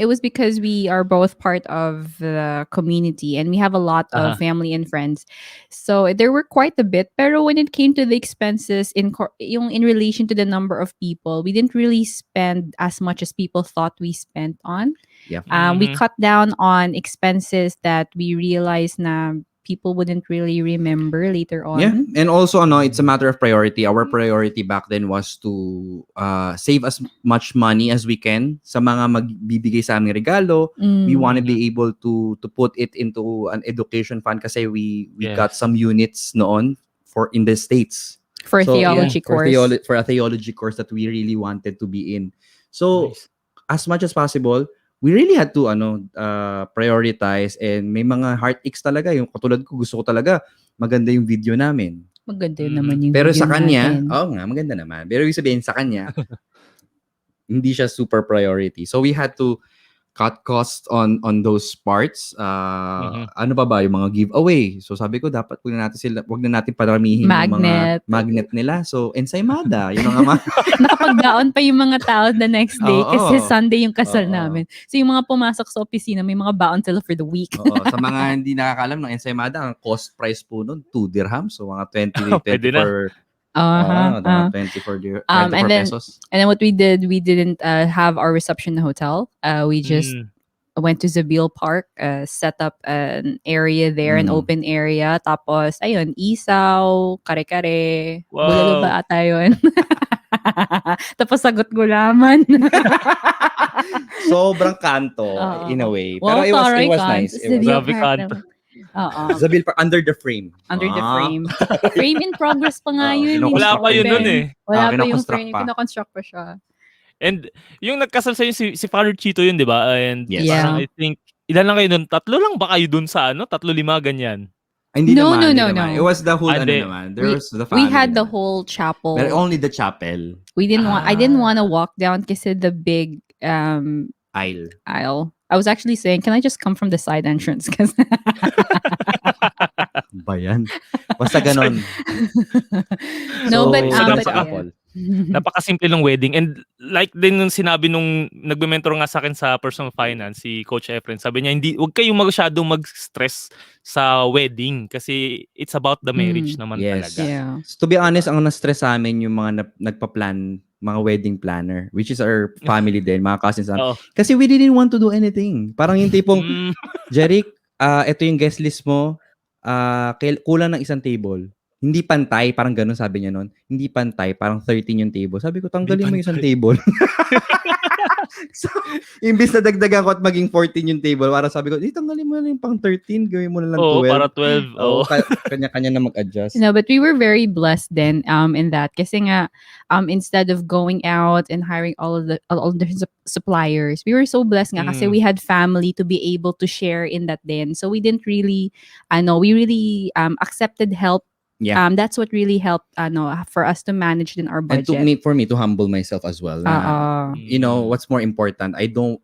Speaker 2: It was because we are both part of the community, and we have a lot of family and friends. So there were quite a bit. Pero when it came to the expenses in relation to the number of people, we didn't really spend as much as people thought we spent on.
Speaker 3: Yeah.
Speaker 2: We cut down on expenses that we realized na people wouldn't really remember later on.
Speaker 3: Yeah, and also it's a matter of priority. Our priority back then was to save as much money as we can sa mga magbibigay sa aming regalo. We want to be able to put it into an education fund kasi we got some units noon in the States.
Speaker 2: For a theology course.
Speaker 3: For a theology course that we really wanted to be in. So,
Speaker 1: Nice.
Speaker 3: as much as possible, we really had to prioritize, and may mga heartaches talaga. Yung katulad ko, gusto ko talaga maganda yung video namin.
Speaker 2: Maganda naman yung
Speaker 3: Pero
Speaker 2: video
Speaker 3: sa kanya,
Speaker 2: natin.
Speaker 3: maganda naman. Pero ibig sabihin sa kanya, hindi siya super priority. So we had to cut costs on those parts. Ano pa ba yung mga giveaway? So sabi ko dapat wag na natin paramihin yung mga magnet nila. So ensaymada, yung mga
Speaker 2: nakapagdaon pa yung mga tao the next day kasi Sunday yung kasal namin. So yung mga pumasok sa opisina, may mga baon sila for the week.
Speaker 3: Sa mga hindi nakakaalam ng ensaymada, ang cost price po nun 2 dirhams, so mga 24 pesos.
Speaker 2: And then what we didn't have our reception in the hotel. We just went to Zabil Park, set up an area there, an open area. Tapos, ayun, isaw, kare-kare, bulalo ba ata yun? Tapos sagot gulaman.
Speaker 3: Sobrang kanto in a way. Pero it was nice.
Speaker 1: Grabe kanto.
Speaker 3: Zabil Park, under the frame.
Speaker 2: Under the frame. Frame in progress pa nga yun.
Speaker 1: Wala pa yun nun eh.
Speaker 2: Wala pa yung frame. Kinoconstruct pa siya.
Speaker 1: And yung nagkasal sa'yo si Father Chito yun, di ba? And
Speaker 2: yeah.
Speaker 1: I think, ilan lang kayo dun? 3 lang ba kayo dun sa 3-5 ganyan?
Speaker 3: Hindi naman. It was the whole naman. There was the family.
Speaker 2: We had the whole chapel.
Speaker 3: But only the chapel.
Speaker 2: I didn't want to walk down kasi the big aisle. I was actually saying, can I just come from the side entrance?
Speaker 3: Bayan. Basta ganon.
Speaker 2: No, but
Speaker 1: napakasimple ng wedding. And like din nung sinabi nung nagbe-mentor nga sa akin sa personal finance, si Coach Efren, sabi niya, huwag kayong masyadong mag-stress sa wedding kasi it's about the marriage naman talaga.
Speaker 2: Yeah.
Speaker 3: So, to be honest, ang na-stress sa amin yung mga nagpa-plan, mga wedding planner, which is our family din, mga cousins namin. Kasi we didn't want to do anything. Parang yung tipong, Jeric, ito yung guest list mo, kulang ng isang table. Hindi pantay, parang ganun sabi niya noon. Hindi pantay, parang 13 yung table. Sabi ko, tanggalin mo yung isang table. So, imbis na dagdagan ko at maging 14 yung table, para sabi ko, tanggalin mo na yung pang 13, gawin mo na lang 12.
Speaker 1: Para 12.
Speaker 3: Kanya-kanya na mag-adjust.
Speaker 2: No, but we were very blessed then in that. Kasi nga, instead of going out and hiring all the suppliers, we were so blessed nga kasi we had family to be able to share in that then. So we didn't really, we really accepted help.
Speaker 3: Yeah.
Speaker 2: That's what really helped for us to manage in our budget.
Speaker 3: And for me to humble myself as well. You know, what's more important,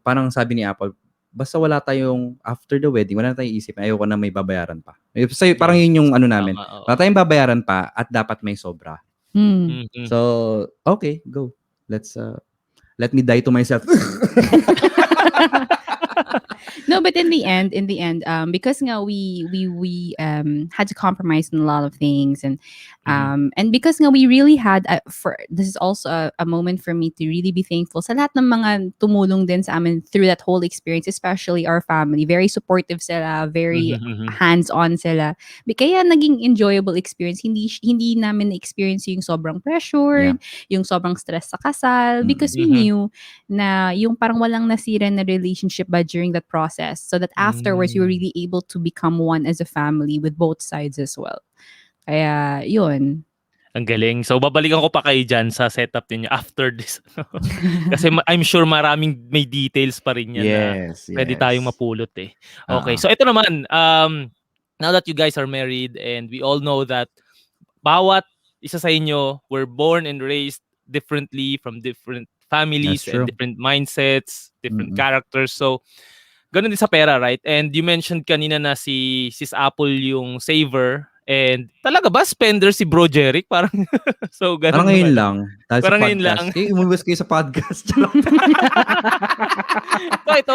Speaker 3: parang sabi ni Apple, basta wala tayong, after the wedding, wala tayong isip, ayoko na may babayaran pa. Parang yun yung namin. Wala tayong babayaran pa at dapat may sobra. So, okay, go. Let's let me die to myself.
Speaker 2: No, but in the end, because nga we had to compromise on a lot of things, and because nga we really had for this is also a moment for me to really be thankful sa lahat ng mga tumulong din sa amin through that whole experience, especially our family. Very supportive sila, very
Speaker 1: Mhm, mhm.
Speaker 2: hands-on sila. Kaya naging enjoyable experience. Hindi namin na-experience yung sobrang
Speaker 3: Yeah.
Speaker 2: pressured, yung sobrang stress sa kasal, because we
Speaker 1: Mhm.
Speaker 2: knew na yung parang walang nasira na relationship ba during that process, so that afterwards we were
Speaker 1: Hmm.
Speaker 2: really able to become one as a family with both sides as well. Kaya yun.
Speaker 1: Ang galing. So, babalikan ko pa kayo dyan sa setup ninyo after this. Kasi I'm sure maraming may details pa rin yan na
Speaker 3: Yes,
Speaker 1: pwede tayong
Speaker 3: yes.
Speaker 1: mapulot eh. Okay.
Speaker 3: Oo.
Speaker 1: So, ito naman. Now that you guys are married and we all know that bawat isa sa inyo were born and raised differently from different
Speaker 3: That's
Speaker 1: families and
Speaker 3: true.
Speaker 1: different mindsets, different
Speaker 3: Mm-mm.
Speaker 1: characters. So, ganun din sa pera, right? And you mentioned kanina na si Sis Apple yung saver. And talaga ba spender si Bro Jeric? Parang so
Speaker 3: Parang
Speaker 1: ganun yung
Speaker 3: ngayon
Speaker 1: ano.
Speaker 3: lang, dahil sa
Speaker 1: Parang ngayon lang.
Speaker 3: podcast. Umuwas kayo sa podcast. Charot.
Speaker 1: So ito,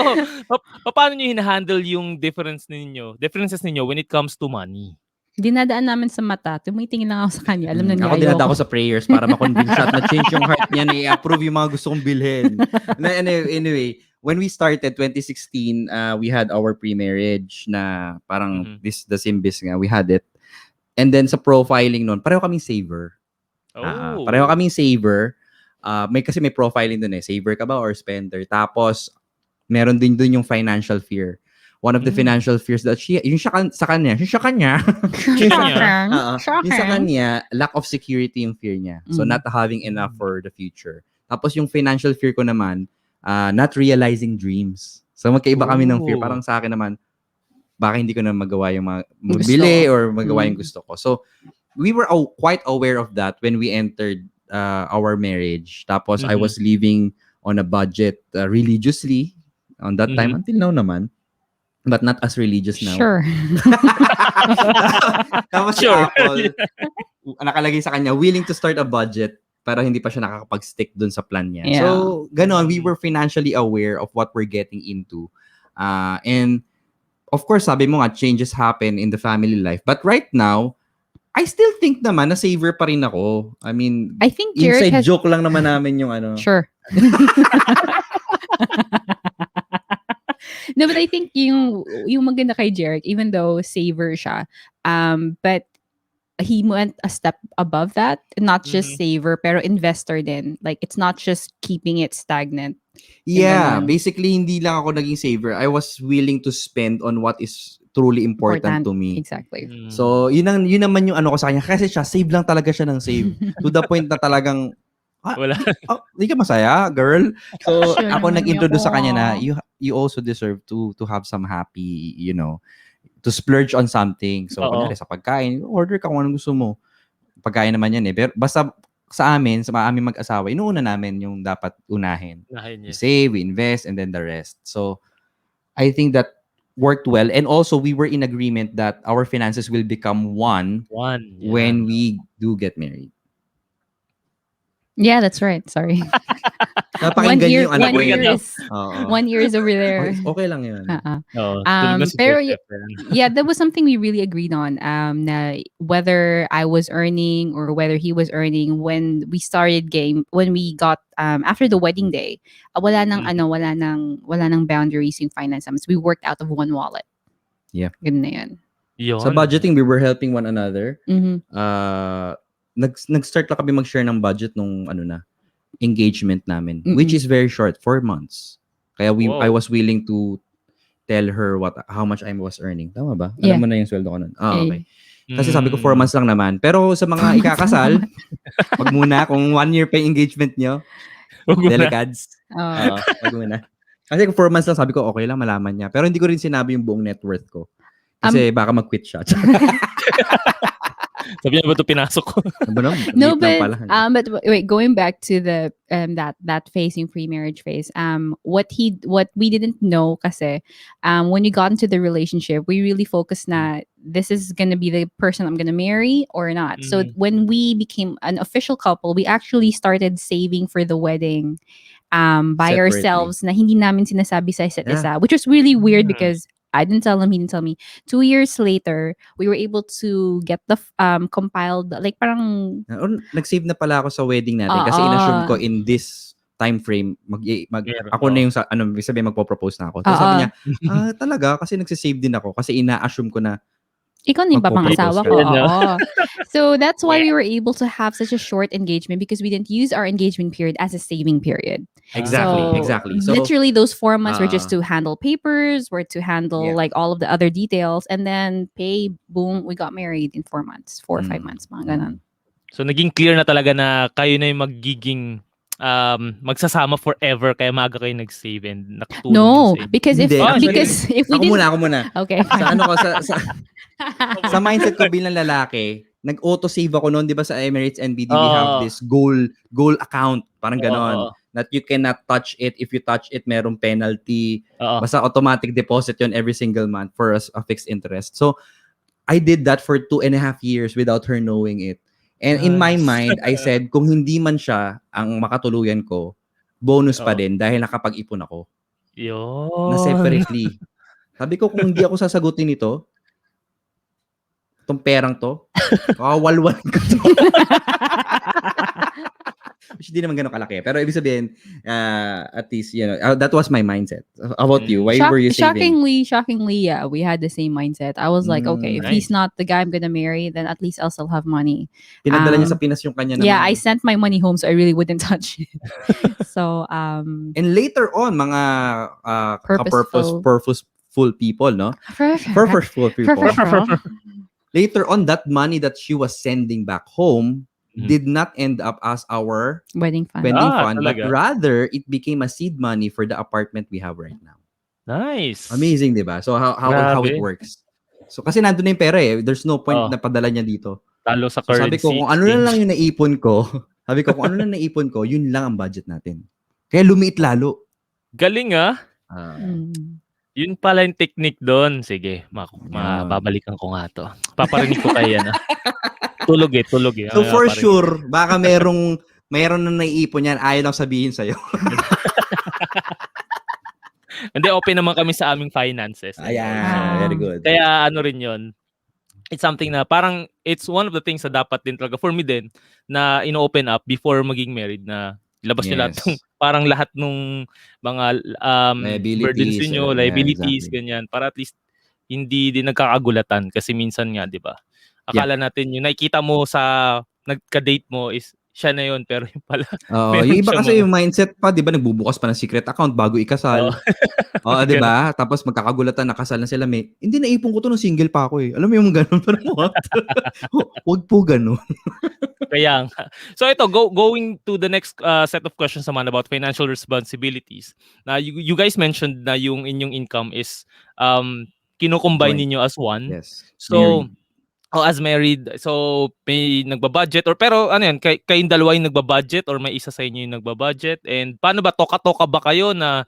Speaker 1: paano niyo hinahandle yung differences ninyo when it comes to money?
Speaker 2: Dinadaan namin sa mata. Tumitingin lang ako sa kanya. Alam na niya
Speaker 3: Ako dinada
Speaker 2: ayoko.
Speaker 3: ko sa prayers para ma-convince siya at ma-change yung heart niya na i-approve yung mga gusto kong bilhin. Anyway, when we started 2016, we had our pre-marriage na parang
Speaker 1: Mhm.
Speaker 3: the Simbis nga, we had it. And then sa profiling nun, pareho kaming saver. Pareho
Speaker 1: Oh.
Speaker 3: kaming saver. Kasi may profiling dun eh. Saver ka ba or spender? Tapos, meron din dun yung financial fear. One of the financial fears that yung sa kanya,
Speaker 1: Kanya.
Speaker 3: yung sa kanya, lack of security yung fear niya. So, not having enough for the future. Tapos yung financial fear ko naman, not realizing dreams. So, magkaiba kami ng fear. Parang sa akin naman, baka hindi ko na magawa yung mga mabili or magawa yung gusto ko. So, we were quite aware of that when we entered our marriage. Tapos, I
Speaker 1: Mhm.
Speaker 3: was living on a budget religiously on that time,
Speaker 1: Mhm.
Speaker 3: until now naman. But not as religious now.
Speaker 2: Sure.
Speaker 3: Tapos si
Speaker 1: Sure.
Speaker 3: Apple, nakalagay sa kanya, willing to start a budget pero hindi pa siya nakakapag-stick dun sa plan niya.
Speaker 2: Yeah.
Speaker 3: So, ganon, we were financially aware of what we're getting into. And of course, sabi mo nga, changes happen in the family life. But right now, I still think naman na saver pa rin ako. I mean,
Speaker 2: I think Jeric
Speaker 3: inside
Speaker 2: has...
Speaker 3: joke lang naman namin yung ano.
Speaker 2: Sure. No, but I think yung maganda kay Jeric, even though saver siya, but he went a step above that. Not just
Speaker 1: Mhm.
Speaker 2: saver, pero investor din. Like, it's not just keeping it stagnant.
Speaker 3: Yeah,
Speaker 2: Ganon.
Speaker 3: basically, hindi lang ako naging saver. I was willing to spend on what is truly important to me.
Speaker 2: Exactly.
Speaker 1: Mm.
Speaker 3: So, yun naman yung ano ko sa kanya. Kasi siya, save lang talaga siya ng save. To the point na talagang,
Speaker 1: Wala.
Speaker 3: di ka masaya, girl? So,
Speaker 2: Siya
Speaker 3: ako
Speaker 2: naman
Speaker 3: nag-introduce sa
Speaker 2: ako,
Speaker 3: kanya na, you also deserve to have some happy, to splurge on something. So,
Speaker 1: Oo.
Speaker 3: kunyari sa pagkain, order ka kung anong gusto mo. Pagkain naman yan eh. Pero basta sa amin, sa aming mag-asawa, inuuna namin yung dapat unahin.
Speaker 1: Unahin
Speaker 3: We
Speaker 1: niya.
Speaker 3: save, we invest, and then the rest. So, I think that worked well. And also, we were in agreement that our finances will become one
Speaker 1: One.
Speaker 3: when
Speaker 1: Yan.
Speaker 3: we do get married.
Speaker 2: Yeah, that's right. Sorry.
Speaker 3: Napakinggan niyo yung anak ko
Speaker 1: Napakinggan
Speaker 3: yun.
Speaker 1: daw.
Speaker 3: Oo.
Speaker 2: 1 year is over there.
Speaker 3: Okay lang yun.
Speaker 1: Oo. Tulog na si
Speaker 2: Pero
Speaker 1: Jeff.
Speaker 2: yeah, that was something we really agreed on. Na whether I was earning or whether he was earning when we got after the wedding day, wala nang boundaries yung finance namin. So we worked out of one wallet.
Speaker 3: Yeah.
Speaker 2: Ganun na yun.
Speaker 1: Yun.
Speaker 3: Sa budgeting, we were helping one another.
Speaker 2: Mhm.
Speaker 3: Nag-start lang kami mag-share ng budget nung engagement namin,
Speaker 2: Mm-mm.
Speaker 3: which is very short, 4 months. Kaya I
Speaker 1: Wow.
Speaker 3: was willing to tell her how much I was earning. Tama ba?
Speaker 2: Yeah.
Speaker 3: Alam mo na yung sweldo ko nun. Okay. Kasi sabi ko 4
Speaker 1: Mm.
Speaker 3: months lang naman. Pero sa mga
Speaker 2: 4 months
Speaker 3: ikakasal,
Speaker 2: lang
Speaker 3: wag muna kung 1 year pa yung engagement nyo,
Speaker 1: Wag mo na.
Speaker 3: delicads.
Speaker 2: Oh.
Speaker 3: Wag muna. Kasi kung 4 months lang, sabi ko okay lang, malaman niya. Pero hindi ko rin sinabi yung buong net worth ko. Kasi baka mag-quit siya.
Speaker 1: Sabi niya ba ito pinasok ko?
Speaker 2: No,
Speaker 3: Liit lang pala.
Speaker 2: but wait, going back to the that phase, yung pre-marriage phase, what we didn't know kasi when we got into the relationship, we really focused na this is gonna be the person I'm gonna marry or not. So when we became an official couple, we actually started saving for the wedding by
Speaker 3: Separately.
Speaker 2: ourselves na hindi namin sinasabi sa isa't
Speaker 3: Yeah.
Speaker 2: isa, which was really weird
Speaker 1: Mm.
Speaker 2: because I didn't tell him, he didn't tell me. 2 years later, we were able to get the compiled, like parang,
Speaker 3: Nag-save na pala ako sa wedding natin kasi
Speaker 2: Oo.
Speaker 3: inassume ko in this time frame
Speaker 1: Meron,
Speaker 3: ako na yung ibig sabihin magpo-propose na ako. Tapos sabi niya, talaga kasi nagsisave din ako kasi ina-assume ko na
Speaker 2: ikaw na yung
Speaker 3: magpo-propose
Speaker 2: papangasawa
Speaker 3: ka.
Speaker 2: ko.
Speaker 1: Ayan, no?
Speaker 2: Oo. So that's why we were able to have such a short engagement because we didn't use our engagement period as a saving period.
Speaker 3: Exactly. So
Speaker 2: Literally those 4 months were just to handle papers, were to handle
Speaker 3: Yeah.
Speaker 2: like all of the other details, and then pay, boom, we got married in 4 months, 4 or 5 months, mga ganun.
Speaker 1: So naging clear na talaga na kayo na yung magiging magsasama forever kaya maaga kayo nag-save and nakatulong yun
Speaker 2: No,
Speaker 1: sa inyo.
Speaker 2: because if
Speaker 3: Hindi, actually,
Speaker 2: if we
Speaker 3: ako
Speaker 2: didn't,
Speaker 3: muna.
Speaker 2: okay,
Speaker 3: Sa
Speaker 2: fine.
Speaker 3: ano ko sa mindset ko bilang lalaki, nag-auto save ako noon, 'di ba sa Emirates NBD we have this goal account, parang ganon, that you cannot touch it. If you touch it, merong penalty. Basta automatic deposit yon every single month for a fixed interest. So I did that for 2.5 years without her knowing it. And in my mind, I said, kung hindi man siya ang makatuluyan ko, bonus pa din dahil nakapag-ipon ako. Na
Speaker 1: Yun.
Speaker 3: separately. Sabi ko, kung hindi ako sasagutin ito, itong perang to, kawalwal ko to. Which hindi naman ganun kalaki. Pero ibig sabihin, at least, that was my mindset. How about you? Why were you saving?
Speaker 2: Shockingly, yeah, we had the same mindset. I was like, okay, if he's not the guy I'm gonna marry, then at least I'll still have money.
Speaker 3: Pinadala niya sa Pinas yung kanya naman.
Speaker 2: Yeah, I sent my money home, so I really wouldn't touch it. So,
Speaker 3: and later on, mga purposeful people, no? Purposeful people. Later on, that money that she was sending back home did not end up as our
Speaker 2: wedding fund,
Speaker 3: but rather it became a seed money for the apartment we have right now.
Speaker 1: Nice.
Speaker 3: Amazing, di ba? So how it works. So kasi nandun na yung pera eh. There's no point na padala niya dito.
Speaker 1: Talo sa
Speaker 3: so sabi ko, kung ano na lang yung naipon ko, yun lang ang budget natin. Kaya lumiit lalo.
Speaker 1: Galing Yun pala yung technique doon. Sige, babalikan ko nga to. Paparinig ko kayo yan. Tulog eh.
Speaker 3: So for sure, baka meron na naiipon yan, ayaw lang sabihin sa'yo.
Speaker 1: Hindi, open naman kami sa aming finances.
Speaker 3: Ayan, very good.
Speaker 1: Kaya ano rin yun, it's something na parang, it's one of the things na dapat din talaga, for me din, na ino-open up before maging married na labas nyo lahat ng, parang lahat ng mga burdens nyo, liabilities, ganyan, para at least hindi din nagkakagulatan kasi minsan nga, di ba? Akala natin yung nakikita mo sa nagka-date mo is siya na yun, pero yung pala.
Speaker 3: Yung iba kasi yung mindset pa, di ba, nagbubukas pa ng secret account bago ikasal. Di ba? Tapos magkakagulatan, nakasal na sila. Hindi naipon ko to nung single pa ako eh. Alam mo yung ganun, parang what? Huwag po ganun.
Speaker 1: Kaya nga. So ito, going to the next set of questions naman about financial responsibilities. Na you guys mentioned na yung inyong income is kino-combine ninyo as one.
Speaker 3: Yes.
Speaker 1: So as married, so may nagbabudget or pero ano yan, kayong dalawa yung nagbabudget or may isa sa inyo yung nagbabudget? And paano ba, toka-toka ba kayo na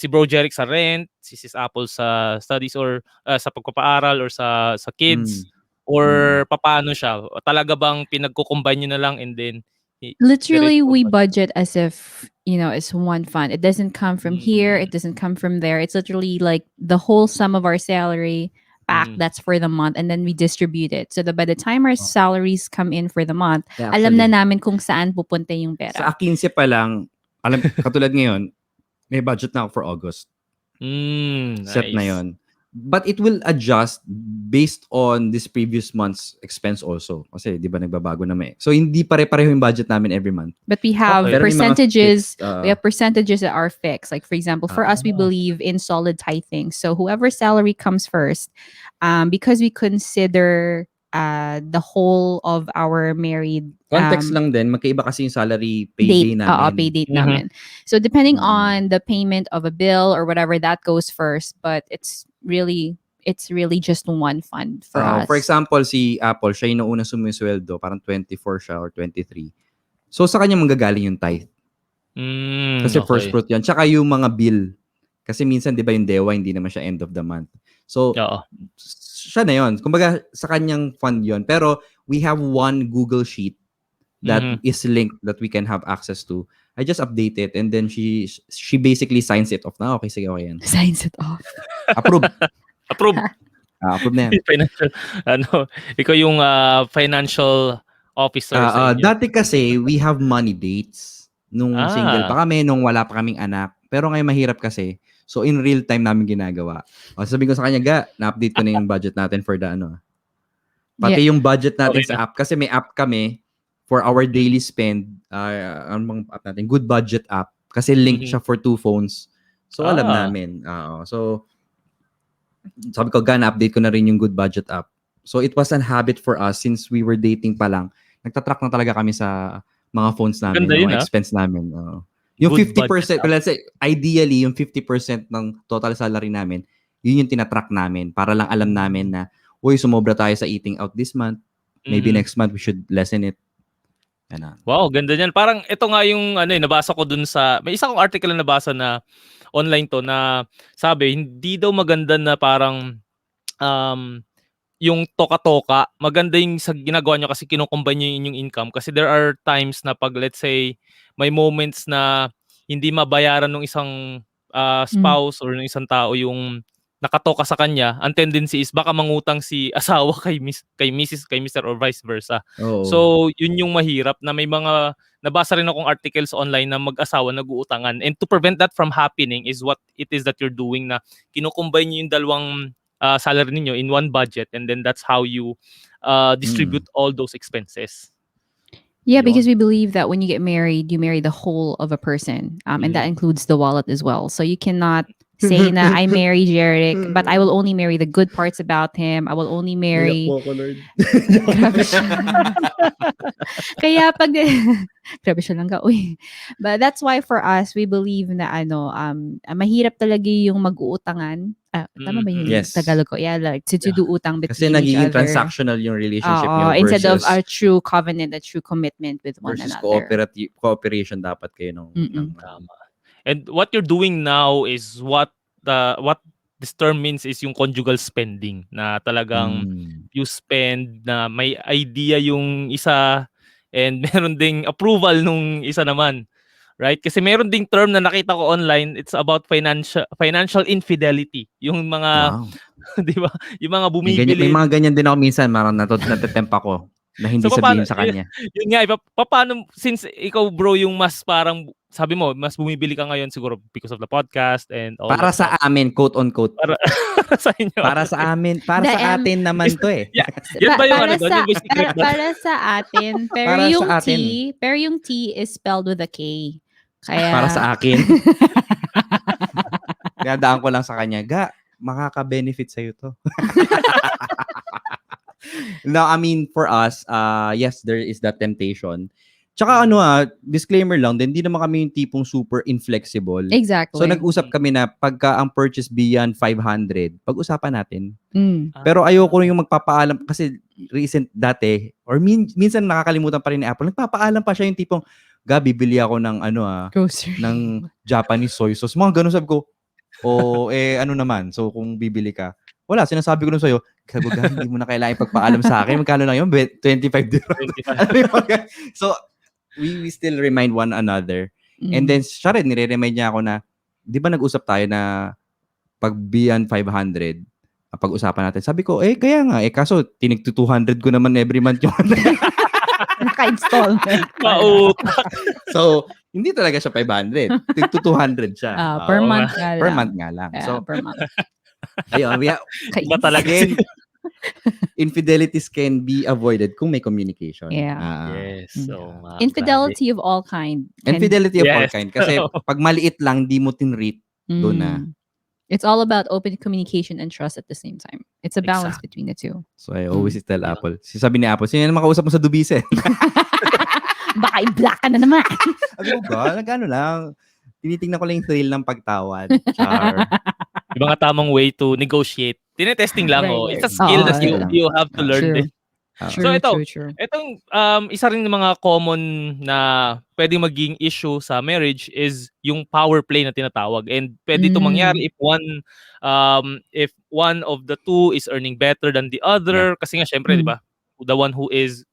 Speaker 1: si Bro Jeric sa rent, si Sis Apple sa studies or sa pagpapaaral or sa kids? Or paano siya? Talaga bang pinagko-combine nyo na lang and then
Speaker 2: literally we budget as if it's one fund. It doesn't come from here, it doesn't come from there. It's literally like the whole sum of our salary back, that's for the month, and then we distribute it so that by the time our salaries come in for the month, alam na namin kung saan pupunta yung pera.
Speaker 3: Sa 15 pa lang, katulad ngayon, may budget na ako for August. Set na yon. But it will adjust based on this previous month's expense also. Kasi di ba nagbabago na may. So hindi pare-pareho yung budget namin every month.
Speaker 2: But we have percentages. We have percentages that are fixed. Like for example, for us, we believe in solid tithing. So whoever salary comes first, because we consider the whole of our married
Speaker 3: context lang din, magkaiba kasi yung salary payday namin.
Speaker 2: Pay date namin. So depending on the payment of a bill or whatever, that goes first. But it's really just one fund for us.
Speaker 3: For example, si Apple, siya yung nauna sumisweldo, parang 24 siya or 23. So sa kanya manggagaling yung tithe. Kasi first fruit yan. Tsaka yung mga bill. Kasi minsan, di ba yung dewa, hindi naman siya end of the month. So, siya na yun. Kumbaga, sa kanyang fund yun. Pero, we have one Google Sheet that is linked that we can have access to. I just update it and then she basically signs it off na, okay, sige, okay yan.
Speaker 2: Signs it off.
Speaker 3: Approve.
Speaker 1: Approve.
Speaker 3: Approve na yan.
Speaker 1: Financial, ikaw yung financial officer sa inyo.
Speaker 3: Dati kasi, we have money dates. Nung single pa kami, nung wala pa kaming anak. Pero ngayon mahirap kasi. So, in real time namin ginagawa. Sabihin ko sa kanya, na-update ko na yung budget natin for the Pati yung budget natin
Speaker 1: Okay
Speaker 3: sa app. Kasi may app kami for our daily spend. Ano bang app natin? Good budget app. Kasi link siya for 2 phones. So, alam namin. So, sabi ko, na-update ko na rin yung good budget app. So, it was an habit for us since we were dating pa lang. Nagtatrack na talaga kami sa mga phones namin,
Speaker 1: Ganda yun,
Speaker 3: mga expense namin. Yung
Speaker 1: Good
Speaker 3: 50%, let's say, ideally, yung 50% ng total salary namin, yun yung tinatrack namin para lang alam namin na, uy, sumobra tayo sa eating out this month. Maybe next month, we should lessen it.
Speaker 1: Wow, ganda niyan. Parang ito nga yung nabasa ko dun sa, may isa kong article na nabasa na online to na sabi, hindi daw maganda na parang yung toka-toka, maganda yung sa ginagawa nyo kasi kinukumbine nyo yung inyong income. Kasi there are times na pag let's say, may moments na hindi mabayaran ng isang spouse or ng isang tao yung nakatoka sa kanya, ang tendency is baka mangutang si asawa kay Mrs. kay Mr. or vice versa.
Speaker 3: Oo.
Speaker 1: So, yun yung mahirap na may mga nabasa rin akong articles online na mag-asawa nag-uutangan. And to prevent that from happening is what it is that you're doing na kinukumbine nyo yung dalawang salary ninyo in one budget and then that's how you distribute all those expenses.
Speaker 2: Yeah, because we believe that when you get married, you marry the whole of a person. And that includes the wallet as well. So you cannot say na I marry Jeric, but I will only marry the good parts about him. I will only marry... Kaya pag... Grabe siya lang ka. Uy. But that's why for us, we believe na mahirap talaga yung mag-uutangan. Tama ba yung Tagalog ko? Yeah, like to do utang between
Speaker 3: kasi nagiging
Speaker 2: each other.
Speaker 3: transactional yung relationship nyo
Speaker 2: instead of
Speaker 3: versus
Speaker 2: a true covenant, a true commitment with one
Speaker 3: versus
Speaker 2: another.
Speaker 3: cooperation dapat kayo nung
Speaker 1: Tama. And what you're doing now is what this term means is yung conjugal spending na talagang you spend na may idea yung isa and meron ding approval nung isa naman. Right? Kasi meron ding term na nakita ko online, it's about financial infidelity. Yung mga, di ba? Yung mga bumibili.
Speaker 3: May mga ganyan din ako minsan, marang natatempt ako na hindi
Speaker 1: So,
Speaker 3: sabihin sa kanya.
Speaker 1: Yun nga, paano, since ikaw bro yung mas parang, sabi mo, mas bumibili ka ngayon siguro because of the podcast and all
Speaker 3: para
Speaker 1: that stuff.
Speaker 3: sa amin, quote on quote.
Speaker 1: Para sa inyo.
Speaker 3: Para sa amin, para sa atin naman to eh.
Speaker 1: Yan ba yung secret na?
Speaker 2: Para sa atin, pero
Speaker 3: Para
Speaker 2: yung
Speaker 3: sa atin.
Speaker 2: pero yung T is spelled with a K. Kaya...
Speaker 3: Para sa akin. Dadaan ko lang sa kanya, makaka-benefit sa'yo to. No, I mean, for us, yes, there is that temptation. Tsaka disclaimer lang, din, hindi naman kami yung tipong super inflexible.
Speaker 2: Exactly.
Speaker 3: So, nag-usap kami na pagka ang purchase beyond 500, pag-usapan natin. Pero ayoko yung magpapaalam kasi recent dati, or minsan nakakalimutan pa rin ni Apple, nagpapaalam pa siya yung tipong, bibili ako ng ng Japanese soy sauce. Mga ganun, sabi ko, ano naman, so kung bibili ka, wala, sinasabi ko nun sa'yo, hindi mo na kailangan pagpaalam sa akin. Magkano lang yun? 25 dirhams. So, we still remind one another. And then, siya rin, nire-remind niya ako na, di ba nag-usap tayo na pag beyond 500, pag-usapan natin. Sabi ko, kaya nga, kaso, tinig to 200 ko naman every month yung
Speaker 2: naka-installment.
Speaker 3: So, hindi talaga siya 500. To 200 siya.
Speaker 2: Per month nga lang.
Speaker 3: Per month nga lang.
Speaker 2: Yeah,
Speaker 3: So,
Speaker 2: per month.
Speaker 3: Ayun,
Speaker 1: Iba talaga.
Speaker 3: Infidelities can be avoided kung may communication.
Speaker 2: Yeah.
Speaker 1: Yes. So,
Speaker 2: Infidelity of all kind.
Speaker 3: Infidelity of all kind. Kasi pag maliit lang, di mo tinreat, doon na.
Speaker 2: It's all about open communication and trust at the same time. It's a balance between the two.
Speaker 3: So, I always tell Apple. Sabi ni Apple, sino na makausap mo sa Dubise?
Speaker 2: Baka i-block ka na naman.
Speaker 3: Sabi ko, nagano lang. Tinitingnan ko lang yung thrill ng pagtawad.
Speaker 1: Yung mga tamang way to negotiate. Tinetesting lang.
Speaker 2: Right.
Speaker 1: It's a skill that you have to learn din. So itong isa rin ng mga common na pwedeng maging issue sa marriage is yung power play na tinatawag. And pwede ito mangyari if one of the two is earning better than the other. Kasi nga syempre, di ba? The one who is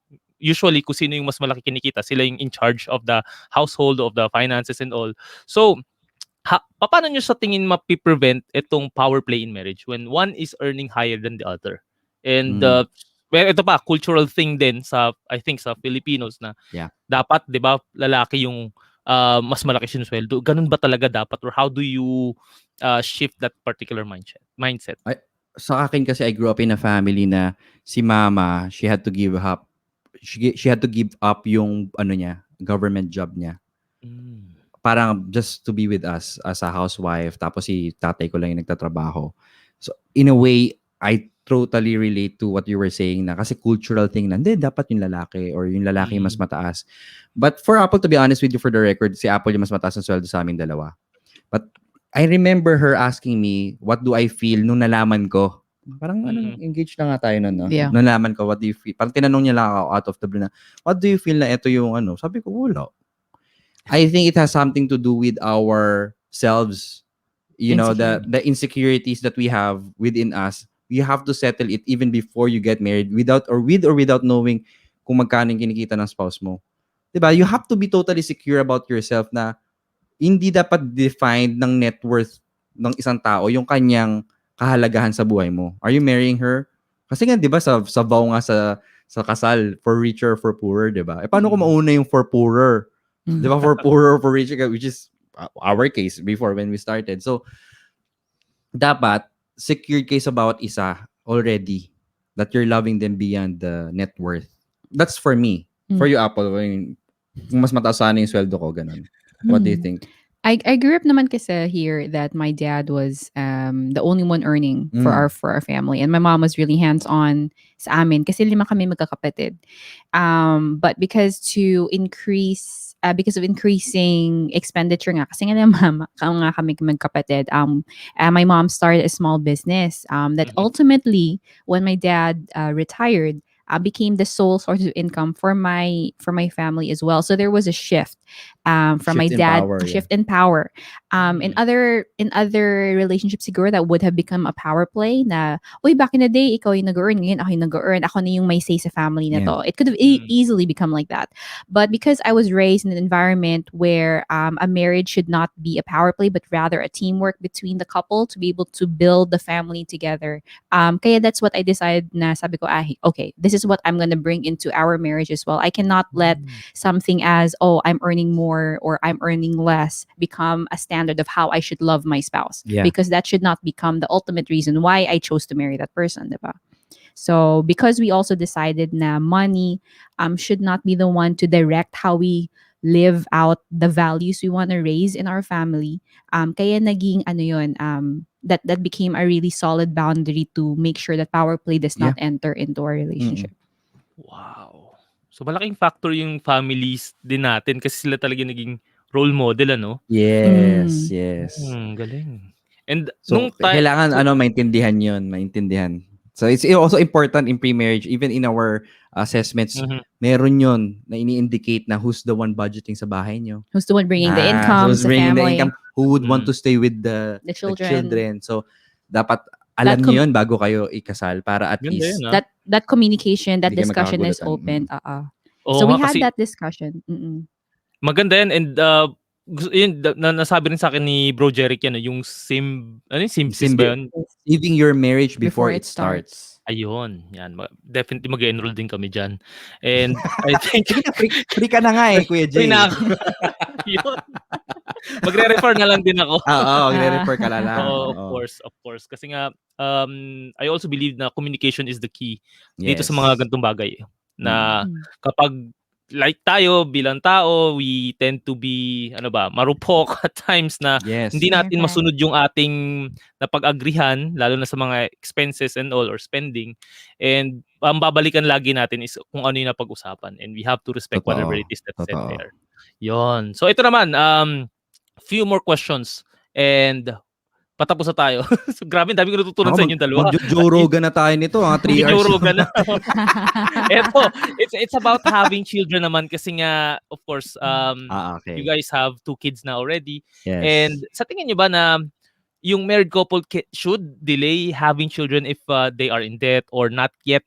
Speaker 1: usually kung sino yung mas malaki kinikita, sila yung in charge of the household, of the finances and all. So paano nyo sa tingin mapiprevent itong power play in marriage when one is earning higher than the other? And
Speaker 3: Mm.
Speaker 1: well, ito pa, cultural thing din sa, I think, sa Filipinos na
Speaker 3: Yeah.
Speaker 1: dapat, di ba, lalaki yung mas malaki sinusweldo. Ganun ba talaga dapat? Or how do you shift that particular mindset?
Speaker 3: Sa akin kasi, I grew up in a family na si mama, she had to give up yung government job niya.
Speaker 1: Mm.
Speaker 3: Parang just to be with us as a housewife, tapos si tatay ko lang yung nagtatrabaho. So in a way, I totally relate to what you were saying na kasi cultural thing na, hindi, dapat yung lalaki or yung lalaki mas mataas. But for Apple, to be honest with you, for the record, si Apple yung mas mataas ng sweldo sa aming dalawa. But I remember her asking me, what do I feel nung nalaman ko? Parang engaged na nga tayo nun, no?
Speaker 2: Yeah.
Speaker 3: Nalaman ko, what do you feel? Parang tinanong niya lang ako out of the blue na, what do you feel na ito yung Sabi ko, wala. I think it has something to do with ourselves. You know, the insecurities that we have within us. You have to settle it even before you get married without knowing kung magkano yung kinikita ng spouse mo. Diba? You have to be totally secure about yourself na hindi dapat defined ng net worth ng isang tao yung kanyang kahalagahan sa buhay mo. Are you marrying her? Kasi nga, di ba, sa vow nga sa kasal, for richer or for poorer, di ba? Paano kung mauna yung for poorer? Di ba, for poorer or for richer, which is our case before when we started. So, dapat, secured kayo sa bawat isa already that you're loving them beyond the net worth. That's for me. For you, Apple, kung mas mataas sana yung sweldo ko, ganun. What do you think?
Speaker 2: I grew up naman kasi here that my dad was the only one earning for our family, and my mom was really hands on sa amin kasi 5 kami magkakapatid. But because of increasing expenditure nga kasi nga mama nga kami magkapatid, my mom started a small business that ultimately when my dad retired became the sole source of income for my family as well. So there was a shift from my dad, shift in power. In other relationships siguro that would have become a power play na, uy, back in the day, ikaw yung nag-earn, ngayon ako yung nag-earn, ako na yung may say sa family na to. It could have easily become like that. But because I was raised in an environment where a marriage should not be a power play, but rather a teamwork between the couple to be able to build the family together. Kaya that's what I decided na sabi ko, okay, this is what I'm gonna bring into our marriage as well. I cannot let something as, oh, I'm earning more or I'm earning less become a standard of how I should love my spouse.
Speaker 3: Yeah.
Speaker 2: Because that should not become the ultimate reason why I chose to marry that person, diba? So because we also decided na money should not be the one to direct how we live out the values we want to raise in our family, kaya naging that became a really solid boundary to make sure that power play does not enter into our relationship.
Speaker 1: Wow. So malaking factor yung families din natin kasi sila talaga naging role model, ano?
Speaker 3: Yes.
Speaker 1: Galing. And
Speaker 3: So, kailangan maintindihan. So, it's also important in pre-marriage, even in our assessments, meron yun na ini-indicate na who's the one budgeting sa bahay nyo.
Speaker 2: Who's the one bringing the income,
Speaker 3: who's
Speaker 2: the
Speaker 3: bringing
Speaker 2: family,
Speaker 3: the income, who would want to stay with the children. So, dapat alam niyo yun bago kayo ikasal para at
Speaker 1: Ganda
Speaker 3: least
Speaker 1: yun,
Speaker 2: that communication, that
Speaker 3: Hindi kayo
Speaker 2: discussion is
Speaker 3: magkakagulutan.
Speaker 2: open.
Speaker 1: Oo
Speaker 2: So we
Speaker 1: nga,
Speaker 2: had
Speaker 1: kasi
Speaker 2: that discussion.
Speaker 1: maganda yan and yun, nasabi rin sa akin ni Bro Jeric yan, yung simsis ba yun?
Speaker 3: Saving your marriage before it starts.
Speaker 1: Ayun, yan. Definitely mag-enroll din kami dyan. And I think...
Speaker 3: free ka na nga Kuya Jay.
Speaker 1: Free na ako. Yun. Magre-refer na lang din ako.
Speaker 3: Magre-refer ka na lang.
Speaker 1: Of course. Kasi nga, I also believe na communication is the key dito
Speaker 3: Yes.
Speaker 1: sa mga ganitong bagay. Na kapag like tayo bilang tao, we tend to be marupok at times na hindi natin masunod yung ating napag-agrihan, lalo na sa mga expenses and all or spending. And ang babalikan lagi natin is kung ano yung napag-usapan, and we have to respect whatever it is that's said there. Yon. So ito naman, few more questions and patapos na tayo. So grabe, dami ko natutunan sa inyong dalawa.
Speaker 3: Joe Rogan na tayo nito, 3 hours.
Speaker 1: Joe Rogan na. Eto, it's about having children naman kasi nga, of course, you guys have 2 kids na already.
Speaker 3: Yes.
Speaker 1: And sa tingin nyo ba na yung married couple should delay having children if they are in debt or not yet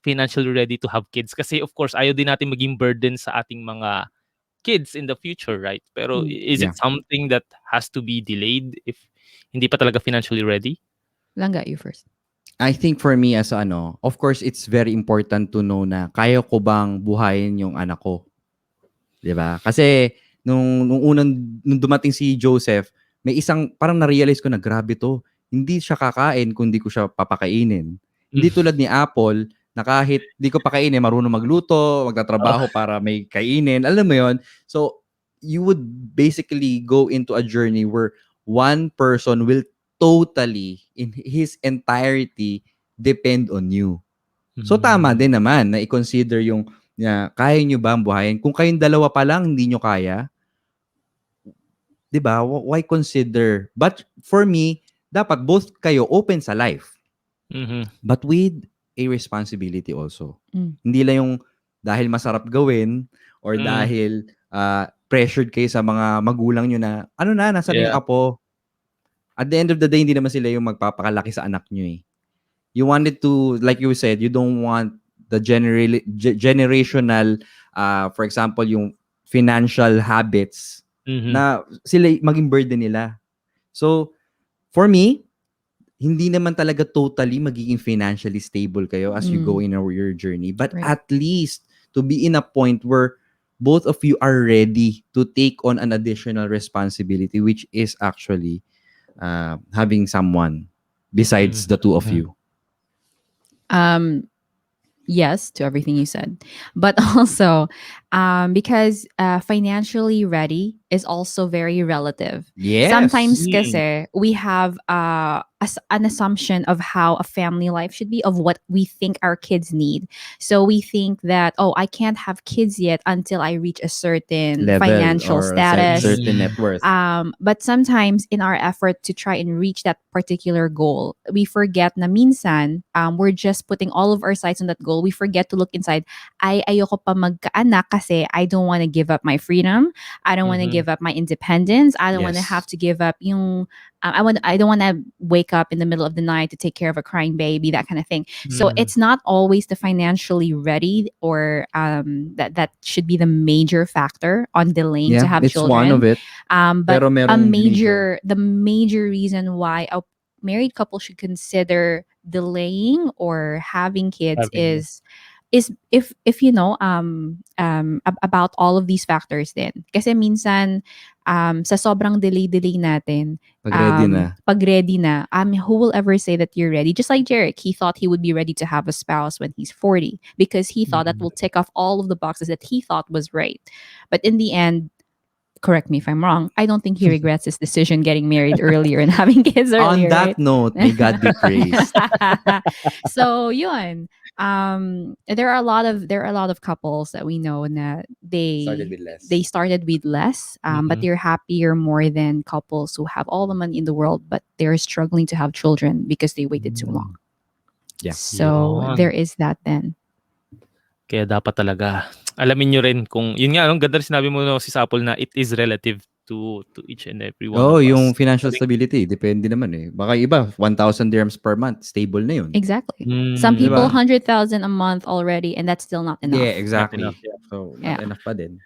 Speaker 1: financially ready to have kids? Kasi of course, ayaw din natin maging burden sa ating mga kids in the future, right? Pero is
Speaker 3: Yeah.
Speaker 1: it something that has to be delayed if hindi pa talaga financially ready?
Speaker 2: Langga, you first.
Speaker 3: I think for me as of course, it's very important to know na kaya ko bang buhayin yung anak ko. 'Di ba? Kasi nung dumating si Joseph, may isang parang na-realize ko na grabe 'to. Hindi siya kakain kung di ko siya papakainin. Hindi
Speaker 1: Mm.
Speaker 3: tulad ni Apple na kahit di ko pakainin, marunong magluto,
Speaker 1: Oh,
Speaker 3: magtatrabaho para may kainin. Alam mo 'yon? So, you would basically go into a journey where one person will totally, in his entirety, depend on you. So tama
Speaker 1: mm.
Speaker 3: din naman na i-consider yung kaya nyo ba ang buhayin? Kung kayong dalawa pa lang hindi nyo kaya, 'di ba? Why consider? But for me, dapat both kayo open sa life,
Speaker 1: Mhm.
Speaker 3: but with a responsibility also.
Speaker 2: Mm.
Speaker 3: Hindi lang yung dahil masarap gawin or
Speaker 1: Mm.
Speaker 3: dahil pressured kayo sa mga magulang nyo na ano na, nasaan na yung
Speaker 1: Yeah.
Speaker 3: apo? At the end of the day, hindi naman sila yung magpapakalaki sa anak nyo eh. You wanted to, like you said, you don't want the generational, for example, yung financial habits
Speaker 1: Mhm.
Speaker 3: na sila maging burden nila. So, for me, hindi naman talaga totally magiging financially stable kayo as you go in your journey. But
Speaker 2: Right.
Speaker 3: at least to be in a point where both of you are ready to take on an additional responsibility, which is actually having someone besides the two of
Speaker 1: Mhm.
Speaker 3: you.
Speaker 2: Yes to everything you said, but also because financially ready is also very relative.
Speaker 3: Yes.
Speaker 2: Sometimes
Speaker 1: Mm.
Speaker 2: kasi we have an assumption of how a family life should be, of what we think our kids need. So we think that, oh, I can't have kids yet until I reach a certain
Speaker 3: Level
Speaker 2: financial
Speaker 3: or
Speaker 2: status.
Speaker 3: certain net worth.
Speaker 2: But sometimes in our effort to try and reach that particular goal, we forget na minsan, we're just putting all of our sights on that goal. We forget to look inside. Ayoko pa magkaanak kasi I don't want to give up my freedom. I don't want to
Speaker 1: Mhm.
Speaker 2: give up my independence. I don't want to
Speaker 3: Yes.
Speaker 2: have to give up yung I don't want to wake up in the middle of the night to take care of a crying baby, that kind of thing. So
Speaker 1: Mhm.
Speaker 2: it's not always the financially ready, or that should be the major factor on delaying to
Speaker 3: Yeah,
Speaker 2: have
Speaker 3: it's one of
Speaker 2: children.
Speaker 3: it.
Speaker 2: But
Speaker 3: Pero merong major.
Speaker 2: the major reason why a married couple should consider delaying or having kids
Speaker 1: Having,
Speaker 2: is if you know about all of these factors din. Kasi minsan sa sobrang delay natin,
Speaker 3: Pag ready na.
Speaker 2: pag ready na, who will ever say that you're ready? Just like Jeric, he thought he would be ready to have a spouse when he's 40 because he thought that
Speaker 1: Mhm.
Speaker 2: will tick off all of the boxes that he thought was right. But in the end, correct me if I'm wrong, I don't think he regrets his decision getting married earlier and having kids
Speaker 3: On
Speaker 2: earlier,
Speaker 3: that
Speaker 2: right?
Speaker 3: note, may God be praised.
Speaker 2: So yun. There are a lot of couples that we know that
Speaker 3: Started
Speaker 2: they
Speaker 3: with less.
Speaker 2: they started with less, but
Speaker 1: Mhm.
Speaker 2: they're happier more than couples who have all the money in the world but they're struggling to have children because they waited too long.
Speaker 3: Yeah.
Speaker 2: So there
Speaker 1: Yun.
Speaker 2: is that then.
Speaker 1: Kaya dapat talaga alamin nyo rin kung, yun nga, ang ganda rin sinabi mo, no, si Sapol, na it is relative to each and every one
Speaker 3: Oh,
Speaker 1: of
Speaker 3: yung
Speaker 1: us.
Speaker 3: financial stability, depende naman eh. Baka iba, 1,000 dirhams per month, stable na yun.
Speaker 2: Exactly. Some
Speaker 1: Mm,
Speaker 3: Di
Speaker 2: people
Speaker 3: ba?
Speaker 2: 100,000 a month already, and that's still not enough.
Speaker 3: Yeah,
Speaker 1: not enough.
Speaker 3: exactly.
Speaker 1: Yeah.
Speaker 3: So, not
Speaker 2: Yeah.
Speaker 3: enough pa din.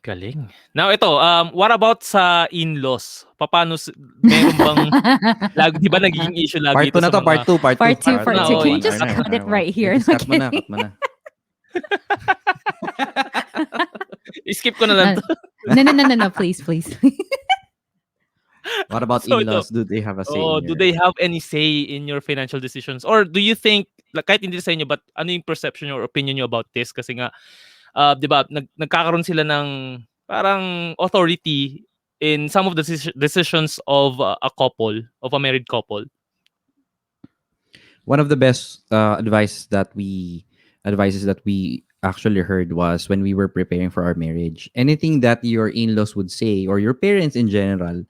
Speaker 1: Galing. Now ito, what about sa in-laws? Paano, meron bang, lagi, di ba nagiging issue lagi
Speaker 3: Part
Speaker 1: ito
Speaker 3: 2 na
Speaker 1: sa
Speaker 3: to,
Speaker 1: mga,
Speaker 3: part 2, part 2.
Speaker 2: Part two,
Speaker 1: part
Speaker 2: part
Speaker 1: na,
Speaker 2: two.
Speaker 1: oh,
Speaker 2: Can you
Speaker 3: Ayun
Speaker 2: just
Speaker 1: i-cut
Speaker 3: na,
Speaker 1: na.
Speaker 2: cut it right here?
Speaker 3: Just cut mo na, cut mo na.
Speaker 1: I-skip ko na lang to.
Speaker 2: No, please.
Speaker 3: What about
Speaker 1: So ito,
Speaker 3: in-laws? Do they have a say
Speaker 1: oh,
Speaker 3: in
Speaker 1: do
Speaker 3: your...
Speaker 1: they have any say in your financial decisions? Or do you think, like, kahit hindi sa inyo, but ano yung perception or opinion nyo about this? Kasi nga, di ba, nagkakaroon sila ng parang authority in some of the decisions of a couple, of a married couple.
Speaker 3: One of the best advices that we actually heard was when we were preparing for our marriage. Anything that your in-laws would say or your parents in general,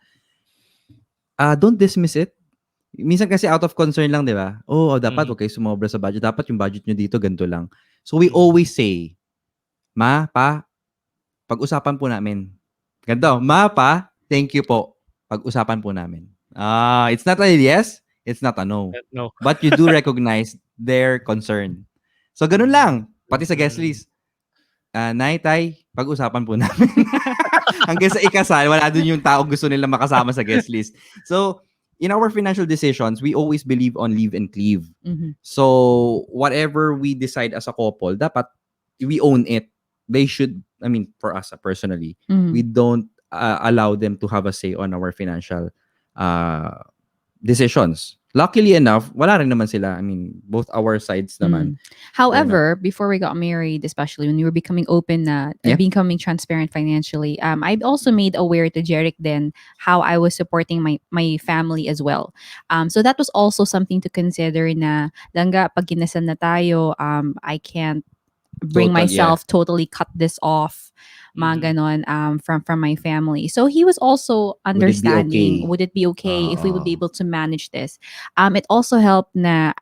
Speaker 3: don't dismiss it. Minsan kasi out of concern lang, di ba? Oh, dapat
Speaker 1: Mhm.
Speaker 3: huwag kayo sumobra sa budget. Dapat yung budget nyo dito, ganito lang. So we
Speaker 1: Mhm.
Speaker 3: always say, Ma, Pa, pag-usapan po namin. Ganito, Ma, Pa, thank you po. Pag-usapan po namin. It's not a yes, it's not a no.
Speaker 1: No.
Speaker 3: But you do recognize their concern. So, ganun lang. Pati sa guest list. Nay, tay, pag-usapan po namin. Hanggang sa ikasal, wala dun yung tao gusto nila makasama sa guest list. So, in our financial decisions, we always believe on live and cleave.
Speaker 2: Mhm.
Speaker 3: So, whatever we decide as a couple, dapat we own it. They should, I mean, for us personally, we
Speaker 2: Mhm.
Speaker 3: don't allow them to have a say on our financial uh, decisions. Luckily enough, wala rin naman sila. I mean, both our sides naman.
Speaker 2: Mm. However, before we got married, especially when we were becoming open na,
Speaker 3: Yeah.
Speaker 2: becoming transparent financially, I also made aware to Jeric then how I was supporting my family as well. So that was also something to consider na, Langga, pag kinasal na tayo, I can't bring
Speaker 3: Total, yeah.
Speaker 2: myself totally cut this off mga ganon, from my family. So he was also
Speaker 3: Would it be
Speaker 2: understanding,
Speaker 3: okay?
Speaker 2: would it be okay if we would be able to manage this. It also helped na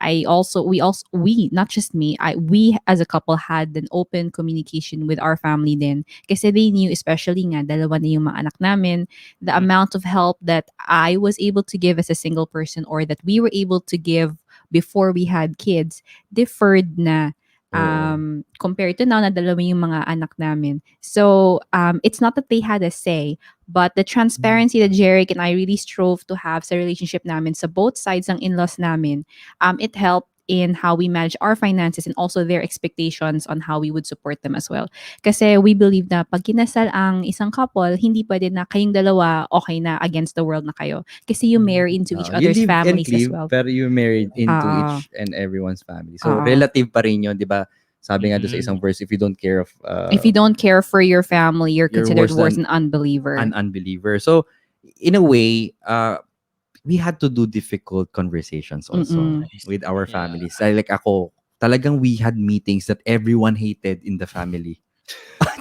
Speaker 2: we not just me, we as a couple had an open communication with our family din kasi they knew, especially nga dalawa na yung mga anak namin, the amount of help that I was able to give as a single person or that we were able to give before we had kids differed na compared to now na dalawa yung mga anak namin. So, it's not that they had a say, but the transparency that Jeric and I really strove to have sa relationship namin sa both sides ng in-laws namin, it helped in how we manage our finances and also their expectations on how we would support them as well. Kasi we believe na pag kinasal ang isang couple, hindi pwede na kayong dalawa okay na against the world na kayo. Kasi you marry into each
Speaker 3: You
Speaker 2: other's
Speaker 3: live and
Speaker 2: families as
Speaker 3: cleave,
Speaker 2: well.
Speaker 3: pero you married into
Speaker 2: Ah.
Speaker 3: each and everyone's family. So,
Speaker 2: Ah.
Speaker 3: relative pa rin yun, di ba? Sabi nga doon sa isang verse, if you don't care of
Speaker 2: If you don't care for your family, you're
Speaker 3: you're
Speaker 2: considered
Speaker 3: worse
Speaker 2: worse
Speaker 3: than
Speaker 2: an unbeliever.
Speaker 3: an unbeliever. So, in a way, we had to do difficult conversations also with our families. Like ako, talagang we had meetings that everyone hated in the family.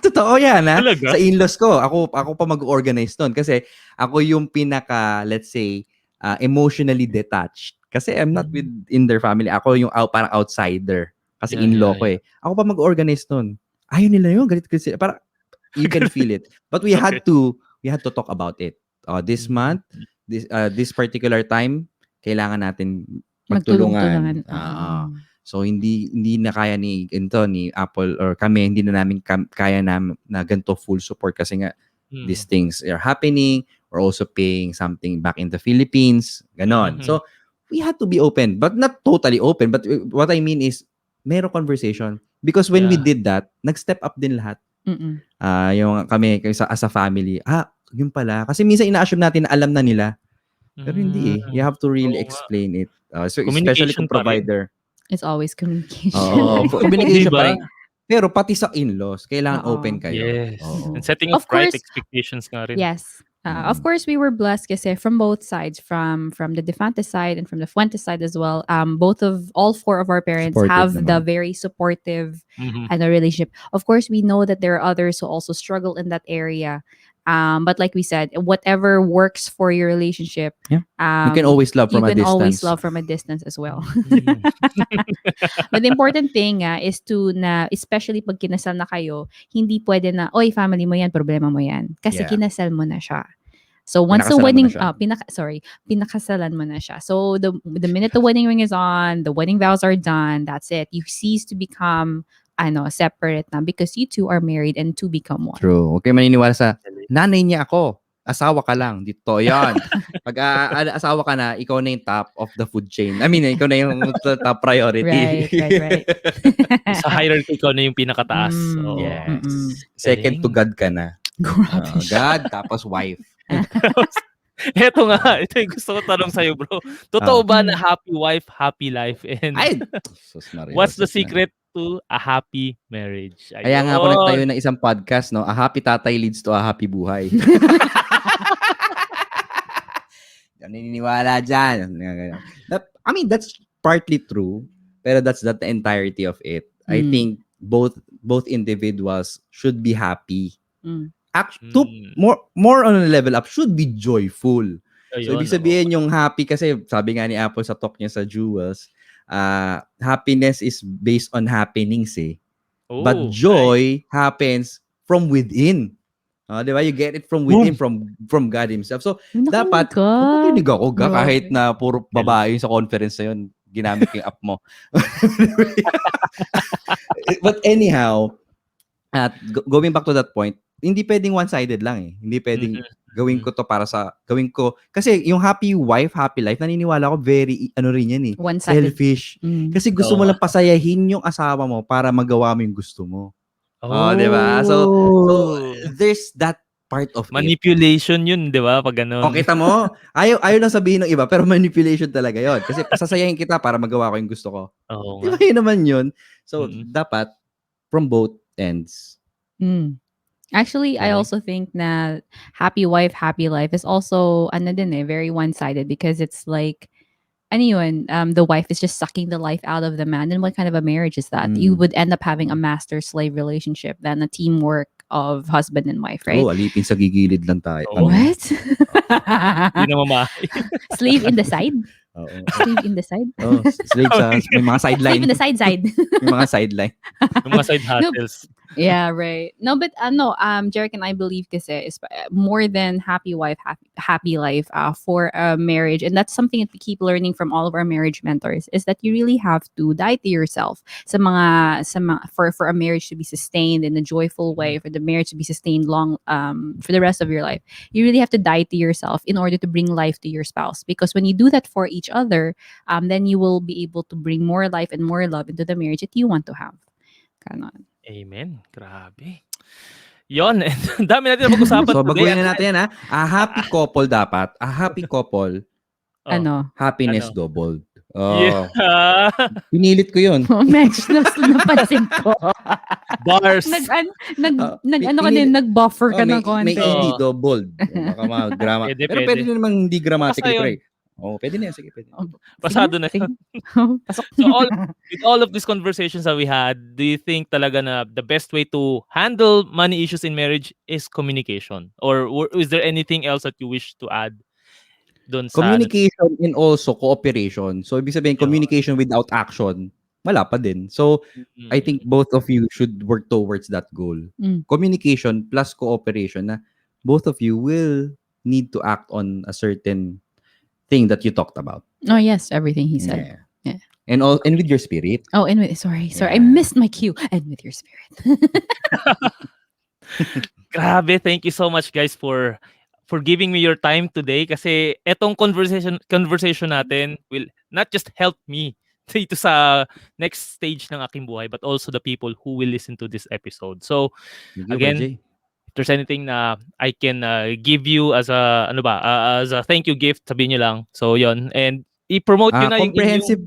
Speaker 3: Totoo yan, ha?
Speaker 1: Talaga?
Speaker 3: Sa in-laws ko, ako pa mag-organize nun. Kasi ako yung pinaka, let's say, emotionally detached. Kasi I'm not in their family. Ako yung parang outsider. Kasi in-law ko eh. Ako pa mag-organize nun. Ayaw nila yun. Galit ko sila. Parang, you can feel it. But we had to talk about it. This month, this particular time, kailangan natin magtulungan.
Speaker 2: Magtulong-tulungan.
Speaker 3: So hindi na kaya ni Apple or kami, hindi na namin kaya na ganito full support kasi nga these things are happening. We're also paying something back in the Philippines, ganon. So we had to be open, but not totally open. But what I mean is merong conversation because when we did that, nag-step up din lahat. Yung kami as a family, yun pala. Kasi minsan ina-assume natin na alam na nila. Pero hindi eh. You have to really explain it. So especially kung provider.
Speaker 2: It's always communication.
Speaker 3: Communication
Speaker 1: Diba?
Speaker 3: pa rin. Pero pati sa in-laws, kailangan open kayo.
Speaker 1: Yes.
Speaker 3: Oo.
Speaker 1: And setting
Speaker 2: Of
Speaker 1: of right
Speaker 2: course,
Speaker 1: expectations nga rin.
Speaker 2: Yes. Of course, we were blessed kasi from both sides, from the Defante side and from the Fuentes side as well. All four of our parents
Speaker 3: Supportive
Speaker 2: have the
Speaker 3: naman.
Speaker 2: very supportive relationship. Of course, we know that there are others who also struggle in that area. But like we said, whatever works for your relationship,
Speaker 3: You can always love
Speaker 2: you
Speaker 3: from a
Speaker 2: can always
Speaker 3: distance.
Speaker 2: love from a distance as well. But the important thing is especially pag kinasal na kayo, hindi pwede na, oy, family mo yan, problema mo yan. Kasi
Speaker 3: Yeah.
Speaker 2: kinasal mo na siya. So once the
Speaker 3: Pinakasalan mo
Speaker 2: wedding,
Speaker 3: na siya.
Speaker 2: pinakasalan mo na siya. So the minute the wedding ring is on, the wedding vows are done, that's it. You cease to become, separate na because you two are married and two become one.
Speaker 3: True. Huwag kayo maniniwala sa nanay niya ako. Asawa ka lang. Dito, yan. Pag asawa ka na, ikaw na yung top of the food chain. I mean, ikaw na yung top priority.
Speaker 2: Right.
Speaker 1: Sa hierarchy ko na yung pinakataas. Oo.
Speaker 3: Yes.
Speaker 2: Mm-mm.
Speaker 3: Second to God ka na.
Speaker 2: Grabe siya.
Speaker 3: God, tapos wife.
Speaker 1: Ito nga, ito yung gusto ko tanong sa'yo, bro. Totoo ba na happy wife, happy life? And
Speaker 3: Ay! Sus Maria,
Speaker 1: what's the
Speaker 3: sus na.
Speaker 1: secret to a happy marriage?
Speaker 3: Kaya nga ako nagtayo ng isang podcast, no? A happy tatay leads to a happy buhay. Naniniwala dyan. I mean, that's partly true, pero that's not the entirety of it. I think both individuals should be happy. More on a level up, should be joyful. So, ibig sabihin yung happy, kasi sabi nga ni Apple sa talk niya sa Jewels, happiness is based on happenings eh. But joy happens from within. Diba? You get it from within, from God Himself. So, dapat, nakikinig ako kahit na puro babae sa conference na yun. ginamit ko yung app mo. But anyhow, going back to that point, hindi pwedeng one-sided lang eh. Hindi pwedeng gawin ko to gawin ko, kasi yung happy wife, happy life, naniniwala ko very, rin yan eh,
Speaker 2: One-sided.
Speaker 3: selfish. Kasi gusto mo lang pasayahin yung asawa mo para magawa mo yung gusto mo. Di ba? So, there's that part of
Speaker 1: manipulation yun, di ba? Pag ganun.
Speaker 3: Kita mo, ayaw lang sabihin ng iba, pero manipulation talaga yon. Kasi pasasayahin kita para magawa ko yung gusto ko. Di ba yun naman yun? So, dapat, from both ends.
Speaker 2: Actually, I also think that happy wife, happy life is also very one-sided, because it's like, anyone, the wife is just sucking the life out of the man. Then what kind of a marriage is that? You would end up having a master-slave relationship than a teamwork of husband and wife, right?
Speaker 3: Alipin sa gigilid lang tayo.
Speaker 2: What?
Speaker 1: Hindi na mamahay.
Speaker 2: Slave in the side? Slave in the side?
Speaker 3: Slave sa, may mga sideline.
Speaker 2: Slave in the side.
Speaker 3: May mga sideline.
Speaker 1: Yung mga side hustles.
Speaker 2: Yeah, right. No, but Jeric and I believe kasi is more than happy wife, happy life for a marriage. And that's something that we keep learning from all of our marriage mentors, is that you really have to die to yourself for a marriage to be sustained in a joyful way, for the marriage to be sustained long for the rest of your life. You really have to die to yourself in order to bring life to your spouse. Because when you do that for each other, then you will be able to bring more life and more love into the marriage that you want to have. Ganon.
Speaker 1: Amen. Grabe. Yon. Dami natin na pag-usapan
Speaker 3: So,
Speaker 1: today.
Speaker 3: baguhin na natin yan ha. A happy couple dapat. A happy couple. Happiness doubled.
Speaker 1: Yeah.
Speaker 3: Pinilit ko yun.
Speaker 2: Match na napansin ko.
Speaker 1: Bars.
Speaker 2: Nag-buffer ka ng konti.
Speaker 3: May ED, doubled. Baka mga Pero pwede naman hindi grammatically correct. Pwede na yan. Sige, pwede.
Speaker 1: Pasado na yun. So with all of these conversations that we had, do you think talaga na the best way to handle money issues in marriage is communication? Or is there anything else that you wish to add?
Speaker 3: Communication and also cooperation. So, ibig sabihin, communication without action, wala pa din. So, I think both of you should work towards that goal. Communication plus cooperation na both of you will need to act on a certain thing that you talked about.
Speaker 2: Oh yes, everything he said. Yeah.
Speaker 3: And with your spirit.
Speaker 2: Sorry. I missed my cue. And with your spirit.
Speaker 1: Grabe, thank you so much guys for giving me your time today, kasi etong conversation natin will not just help me dito sa next stage ng aking buhay, but also the people who will listen to this episode. So again, if there's anything na I can give you as a as a thank you gift, sabihin nyo lang. So yon, and i-promote nyo na
Speaker 3: comprehensive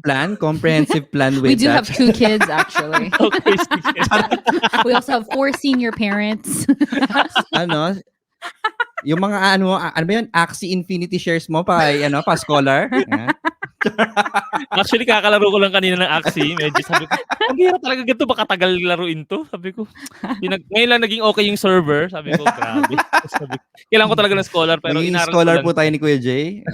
Speaker 3: plan with
Speaker 2: we do have 2 kids actually.
Speaker 1: Okay,
Speaker 2: we also have 4 senior parents.
Speaker 3: Yung mga ano ba yun? Axie Infinity shares mo pa scholar.
Speaker 1: Actually, kakalaro ko lang kanina ng Axie. Medyo sabi ko, ang hirap talaga ganito, baka tagal laruin to. Sabi ko, ngayon lang naging okay yung server. Sabi ko, grabe. Kailangan ko talaga ng scholar, pero inaral ko
Speaker 3: scholar
Speaker 1: lang.
Speaker 3: po tayo ni Kuya Jay.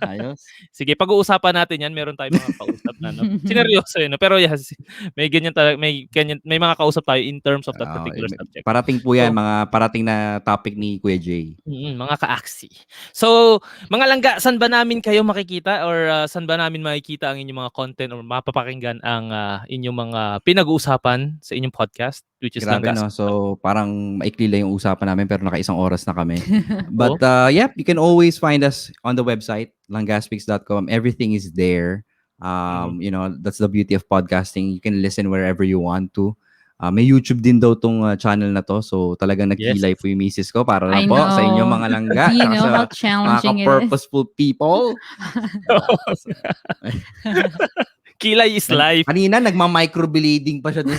Speaker 3: Ayos.
Speaker 1: Sige, pag-uusapan natin yan. Meron tayong mga kausap na. Sineryoso yun. Pero yes, may mga kausap tayo in terms of that particular subject.
Speaker 3: Parating po yan, mga parating na topic ni Kuya Jay.
Speaker 1: Mga ka-Axie. So, mga langga, saan ba namin kayo makikita, or saan ba namin makikita ang inyong mga content or mapapakinggan ang inyong mga pinag-uusapan sa inyong podcast, which is
Speaker 3: Grabe,
Speaker 1: Langga.
Speaker 3: So, parang maikli lang yung usapan namin, pero naka-1 oras na kami. But, you can always find us on the website, langgaspeaks.com. Everything is there. That's the beauty of podcasting. You can listen wherever you want to. May YouTube din daw tong channel na to. So, talagang nagkilay po yung misis ko para lang po sa inyo mga langga.
Speaker 2: Do you know how challenging it is?
Speaker 3: Purposeful people.
Speaker 1: Kilay is life.
Speaker 3: Kanina, nagma-microblading pa siya dun.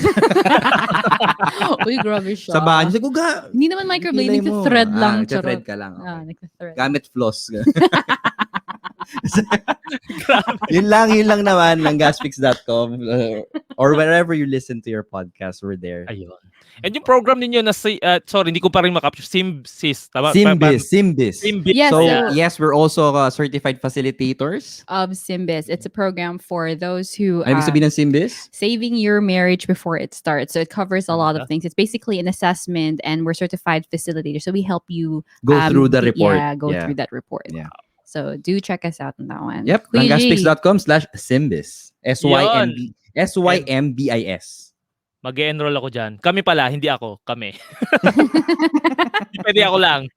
Speaker 2: Uy, grabe siya.
Speaker 3: Sa banyo.
Speaker 2: Hindi naman microblading, nagka-thread lang.
Speaker 3: Nagka-thread ka lang. Okay.
Speaker 2: Nagka-thread.
Speaker 3: Gamit floss. yun lang naman, langgaspeaks.com or wherever you listen to your podcast, we're there.
Speaker 1: Ayun. And yung program ninyo na sorry, hindi ko pa rin makapture. Simbis, tama?
Speaker 3: Simbis.
Speaker 2: Yes,
Speaker 3: so, yes, we're also certified facilitators
Speaker 2: of Simbis. It's a program for those who
Speaker 3: ano ibig sabihin ng Simbis?
Speaker 2: Saving your marriage before it starts. So it covers a lot of things. It's basically an assessment, and we're certified facilitators. So we help you
Speaker 3: go through the report.
Speaker 2: Through that report.
Speaker 3: Yeah.
Speaker 2: So do check us out on that one.
Speaker 3: Yep,
Speaker 2: Kuya G.
Speaker 3: langgaspeaks.com/symbis.
Speaker 1: Yon. And
Speaker 3: SYMBIS.
Speaker 1: mag-enroll ako dyan. Kami pala, hindi ako. Kami. Hindi pwede ako lang.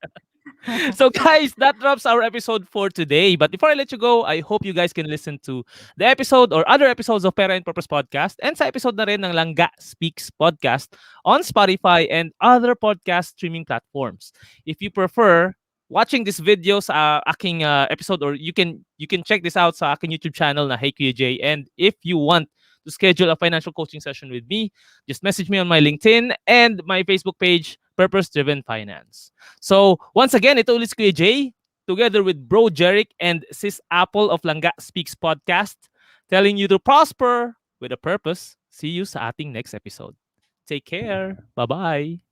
Speaker 1: So guys, that wraps our episode for today. But before I let you go, I hope you guys can listen to the episode or other episodes of Pera and Purpose Podcast and sa episode na rin ng Langga Speaks Podcast on Spotify and other podcast streaming platforms. If you prefer watching this video sa aking episode, or you can check this out sa aking YouTube channel na Hey Kuya J. And if you want to schedule a financial coaching session with me, just message me on my LinkedIn and my Facebook page, Purpose Driven Finance. So, once again, ito ulit si Kuya Jay, together with Bro Jeric and Sis Apple of Langga Speaks Podcast, telling you to prosper with a purpose. See you sa ating next episode. Take care. Bye-bye.